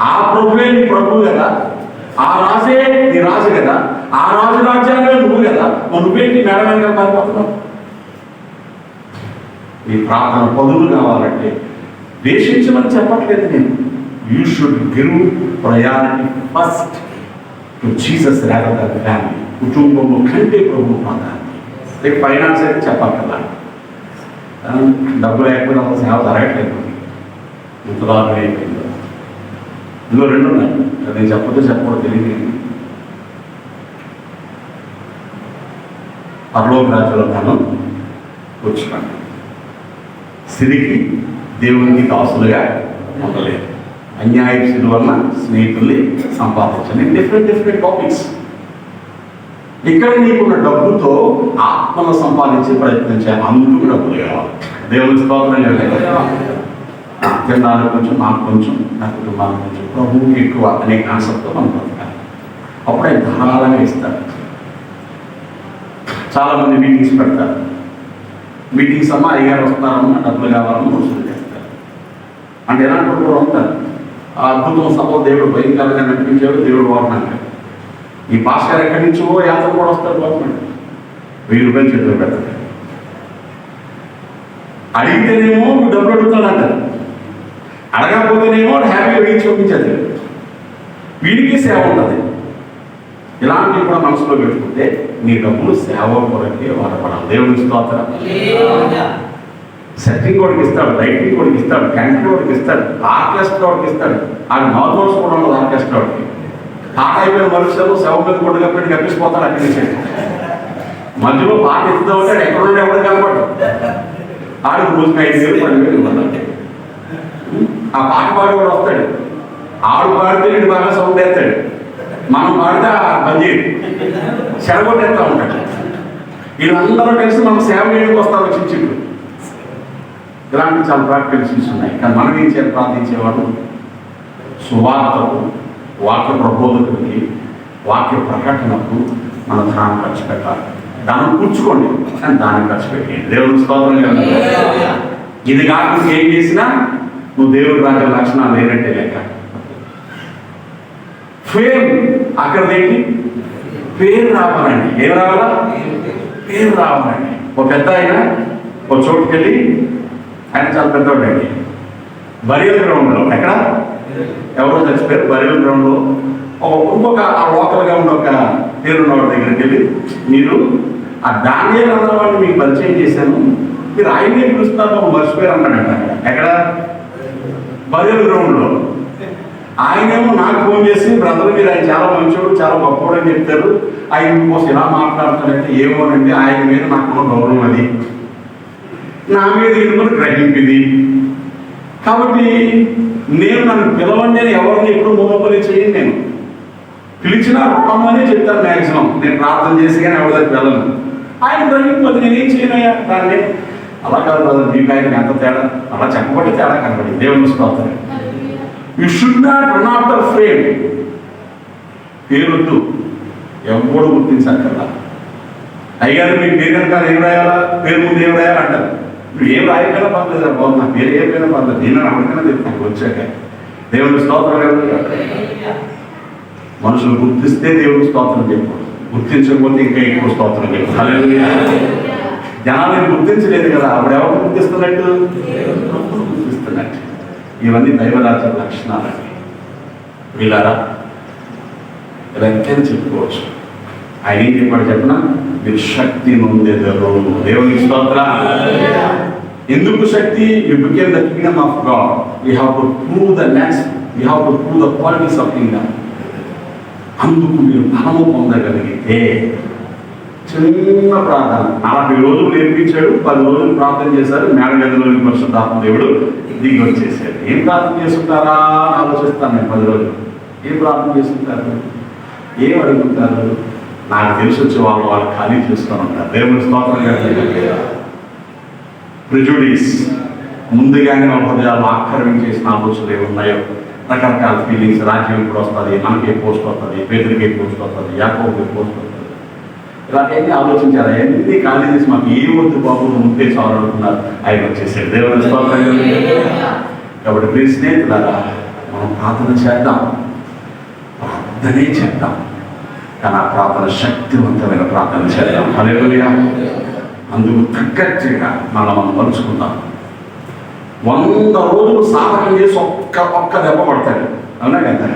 ఆ ప్రభువే నీ ప్రభువు కదా, ఆ రాజే నీ రాజు కదా, ఆ రాజు రాజ్యాంగమే నువ్వు కదా, నువ్వేంటి మేడ వెనక పారిపోతున్నావు? ఈ ప్రార్థన పదులు కావాలంటే ద్వేషించమని చెప్పట్లేదు నేను. You should give priority first to Jesus rather than family. కుటుంబము కంటే ప్రభు ప్రాధాన్యత. ఫైనాన్స్ అయితే చెప్పాలి కదా, డబ్బు లేకపోయినా సేవ జరగట్లేదు, ఇంతలో అయిపోయిందో. ఇందులో 2 ఉన్నాయి, నేను చెప్పకూడదు తెలియదు. పరలోక రాజ్యంలో ధనం కూర్చున్నాను, సిరికి దేవునికి దాసులుగా ఉండలేదు, అన్యాయస్తుల వలన స్నేహితుల్ని సంపాదించండి. Different topics. ఇక్కడ నీకున్న డబ్బుతో ఆత్మను సంపాదించే ప్రయత్నం చేయాలి. అందుకు డబ్బులు కావాలి. దేవుని స్తోత్రం తినడానికి కొంచెం, నాకు కొంచెం, నా కుటుంబానికి కొంచెం, ప్రభువుకి ఎక్కువ అనే కాన్సెప్ట్తో మనం బతకాలి. అప్పుడు ఆయన ధారాళంగా ఇస్తారు. చాలామంది మీటింగ్స్ పెడతారు. మీటింగ్స్ అమ్మ అయ్యగారు వస్తున్నారమ్మా డబ్బులు కావాలని వసూలు చేస్తారు. అంటే ఎలాంటి కూడా ఉంటారు. ఆ అద్భుతం సభలో దేవుడు భయంకరంగా నడిపించాడు, దేవుడు వాడినాక ఈ భాస్కర్ ఎక్కడి నుంచో యాత్ర కూడా వస్తారు. గవర్నమెంట్ 1000 రూపాయలు చేతిలో పెడతారు. అడిగితేనేమో నువ్వు డబ్బులు అడుగుతాడంటారు, అడగకపోతేనేమో హ్యాపీగా వేయించి చూపించేది. వీడికి సేవ ఉంటుంది. ఇలాంటివి కూడా మనసులో పెట్టుకుంటే నీ డబ్బులు సేవ కొరకే వాడపడాలి. దేవుని స్తోత్రం. సెట్టింగ్ వాడికి ఇస్తాడు, లైటింగ్ వాడికి ఇస్తాడు, క్యాంటీన్ వాడికి ఇస్తాడు, ఆర్కెస్ట్రా వాడికి ఇస్తాడు. ఆ నార్మల్స్ కూడా ఉండదు ఆర్కెస్ట్రా వాడికి. పాట అయిపోయిన మనుషులు శవ మీద కొడుగా పెట్టి కప్పిసిపోతాడు. అక్కడి నుంచి మధ్యలో పాట ఎత్తుతావు అంటే ఎక్కడుండే ఎవరు కనపడ్డు. ఆడికి రోజుకి 5,000 10,000 ఇవ్వాలి. ఆ పాట పాడి కూడా వస్తాడు. ఆడు పాడితే వీడు బాగా సౌండ్ వేస్తాడు, మనం పాడితే బందీ చెడగొట్టేస్తూ ఉంటాడు. వీళ్ళందరూ కలిసి మనం సేవ చేయడానికి వస్తారు చిన్న. ఇలాంటి చాలా ప్రాక్టికల్స్ ఉన్నాయి. కానీ మనం ఏం చేయాలి? ప్రార్థించేవాడు సువార్తకు, వాక్య ప్రబోధకుడికి, వాక్య ప్రకటనకు మన ధనం ఖర్చు పెట్టాలి. ధనం కూర్చుకోండి కానీ దాన్ని ఖర్చు పెట్టేయండి. దేవుని స్తోత్రం. ఇది కాకుండా ఏం చేసినా నువ్వు దేవుడి రాజ్య లక్షణాలు లేనట్టే లెక్క. ఫేమ్ అక్కడదేంటి? పేరు రావాలండి. ఏం రావాలా? పేరు రావాలండి. ఒక పెద్ద ఆయన ఒక చోటుకి వెళ్ళి, ఆయన చాలా పెద్దవాడండి, బరియల్ గ్రౌండ్లో, ఎక్కడ ఎవరో చచ్చిపోయారు, బరియల్ గ్రౌండ్లో ఇంకొక ఆ లోకల్గా ఉన్న ఒక పేరున్నవాడి దగ్గరికి వెళ్ళి, మీరు ఆ డానియేల్ అన్న వాడిని మీకు పరిచయం చేశాను, మీరు ఆయనే పిలుస్తున్నారు, మర్చిపోయారు అన్నాడంట. ఎక్కడ? బరియల్ గ్రౌండ్లో. ఆయనేమో నాకు ఫోన్ చేసి, బ్రదర్ మీరు ఆయన చాలా మంచోడు, చాలా గొప్పవాడు అని చెప్తారు, ఆయన కోసం ఇలా మాట్లాడతారంటే ఏమోనండి, ఆయన మీద నాకు గౌరవం, అది నా మీద ఎందుకు గ్రహింపింది. కాబట్టి నేను నన్ను పిలవండి అని ఎవరిని ఎప్పుడు మోపలి చేయను. నేను పిలిచినా రమ్మని చెప్తాను మ్యాక్సిమం. నేను ప్రార్థన చేసి కానీ ఎవరి దగ్గర వెళ్ళను. ఆయన గ్రహింపదు, నేనేం చేయనయ్యా దాన్ని. అలా కాదు బ్రదర్, మీకు ఆయనకి ఎంత తేడా, అలా చెప్పబట్టి తేడా కనబడి. దేవుని స్తోత్రం. You should not run after fame. పేరొద్దు, ఎవడు గుర్తించక్కర్లా. అయ్యారు మీ పేరు కనుక ఏం రాయాలా, పేరు ముందు ఏం రాయాలా అంటారు. నువ్వు ఏం రాయకపోయినా పర్లేదు, బాబు నా పేరు ఏమైనా పర్లేదు, నేను అక్కడికైనా చెప్తాను వచ్చాక. దేవుని స్తోత్రం. మనుషులు గుర్తిస్తే దేవుని స్తోత్రం చెప్పు, గుర్తించకపోతే ఇంకా ఎక్కువ స్తోత్రం చెప్పు. హల్లెలూయా. జనాలను గుర్తించలేదు కదా, అప్పుడు ఎవరు గుర్తిస్తున్నట్టు? గుర్తిస్తున్నట్టు. ఇవన్నీ దైవరాజ్య లక్షణాలండి. వీళ్ళారా ఇలా ఎంతైనా చెప్పుకోవచ్చు. ఆయన ఏం చెప్పాడు చెప్పిన, మీరు శక్తి నొందెదరు. దేవుని స్తోత్రం. ఎందుకు శక్తి? You became the kingdom of God. We have to prove the next, we have to prove the qualities of kingdom. అందుకు మీరు బలము పొందగలిగితే, చిన్న ప్రార్థన 40 రోజులు నేర్పించాడు, 10 రోజులు ప్రార్థన చేశారు, మేడగదిలోని పరిశుద్ధాత్మ దేవుడు దిగి వచ్చేసాడు. ఏం ప్రార్థన చేసుకుంటారా అని ఆలోచిస్తాను నేను 10 రోజులు. ఏం ప్రార్థన చేసుకుంటారు, ఏం అడుగుతారు? నాకు తెలిసి వచ్చే వాళ్ళు ఖాళీ చేసుకొని ఉంటారు. దేవుని స్తోత్రం. ప్రిజుడీస్, ముందుగానే హృదయాలు ఆక్రమించేసిన ఆలోచనలు ఏమున్నాయో, రకరకాల ఫీలింగ్స్. రాజ్యం ఎప్పుడు వస్తుంది, మనకి పోస్ట్ వస్తుంది, పేదరికి పోస్ట్ వస్తుంది, యాకోబుకి పోస్ట్ వస్తుంది, ఇలాంటివన్నీ ఆలోచించారు. అవన్నీ ఖాళీ చేసి మాకు ఏ వద్దు బాబు ఉంటే చాలు అనుకున్నారు. ఆయన వచ్చేసాడు. దేవుని స్తోత్రం. కాబట్టి ప్రియ స్నేహితులారా, మనం ప్రార్థన చేద్దాం, ప్రార్థనే చేద్దాం, కానీ ఆ ప్రార్థన శక్తివంతమైన ప్రార్థన చేద్దాం. హల్లెలూయా. అందుకు తగ్గట్టుగా మనం మలుచుకుందాం. 100 రోజులు సాధకం చేసి ఒక్క దెబ్బ పడతాడు, అవునా కదా?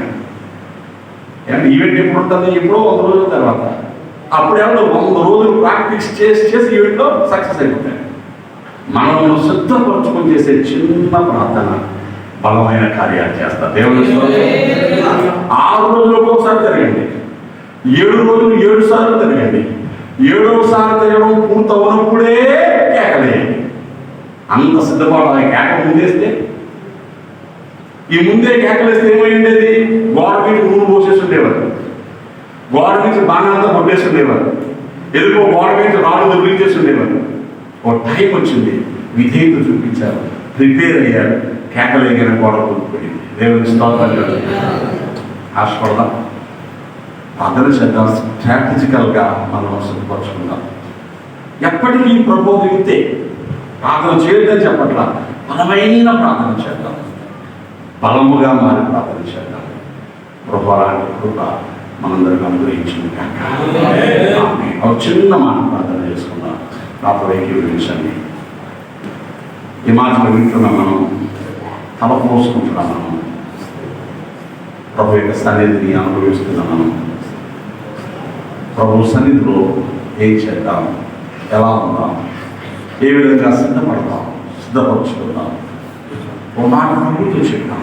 ఈవెంట్ ఎప్పుడు ఉంటుంది? ఎప్పుడో 100 రోజుల తర్వాత. అప్పుడేమో 100 రోజులు ప్రాక్టీస్ చేసి ఈవెంట్లో సక్సెస్ అయిపోతాడు. మనం సిద్ధపరచుకొని చేసే చిన్న ప్రార్థన బలమైన కార్యాలు చేస్తారు. దేవుని 6 రోజులకు ఒకసారి జరగండి, 7 రోజులు 7 సార్లు జరగండి. 7వ సారి జరగడం పూర్తవునప్పుడే కేకలేయండి. అంత సిద్ధపడాలి. కేక ముందేస్తే, ఈ ముందే కేకలేస్తే ఏమైండేది? గోడ మీద నూనె పోసేసి ఉండేవారు, గోడ నుంచి బాణాలతో కొట్టేసి ఉండేవారు, ఎదుకో గోడ మీద రాళ్ళు దొరికించేసి ఉండేవారు. ఒక టైం వచ్చింది, విధేయత చూపించారు, ప్రిపేర్ అయ్యారు, కేకలేగిన గోడ కూలిపోయింది. దేవుని స్తోత్రం. ఆశపడదాం, ప్రార్థన చేద్దాం, స్ట్రాటజికల్గా మనం సిద్ధపరచుకుందాం. ఎప్పటికీ ప్రభు దిగితే ప్రార్థన చేయొద్దని చెప్పట్లా, బలమైన ప్రార్థన చేద్దాం, బలముగా మారి ప్రార్థన చేద్దాం. ప్రభు అలాంటి కృప మనందరికీ అనుగ్రహించింది కాక. ఒక చిన్న మాట ప్రార్థన చేసుకుందాం. నాతో ఏకీభవించండి. ఈ మాటలు వింటున్నాం, మనం తల పోసుకుంటున్నాం, మనం ప్రభు యొక్క సన్నిధిని అనుభవిస్తున్నాం. మనం ప్రభు సన్నిధిలో ఏం చేద్దాం, ఎలా ఉందాం, ఏ విధంగా సిద్ధపడదాం, సిద్ధపరచుకుందాం. ఓ మాట ప్రభుత్వం చెప్తాం.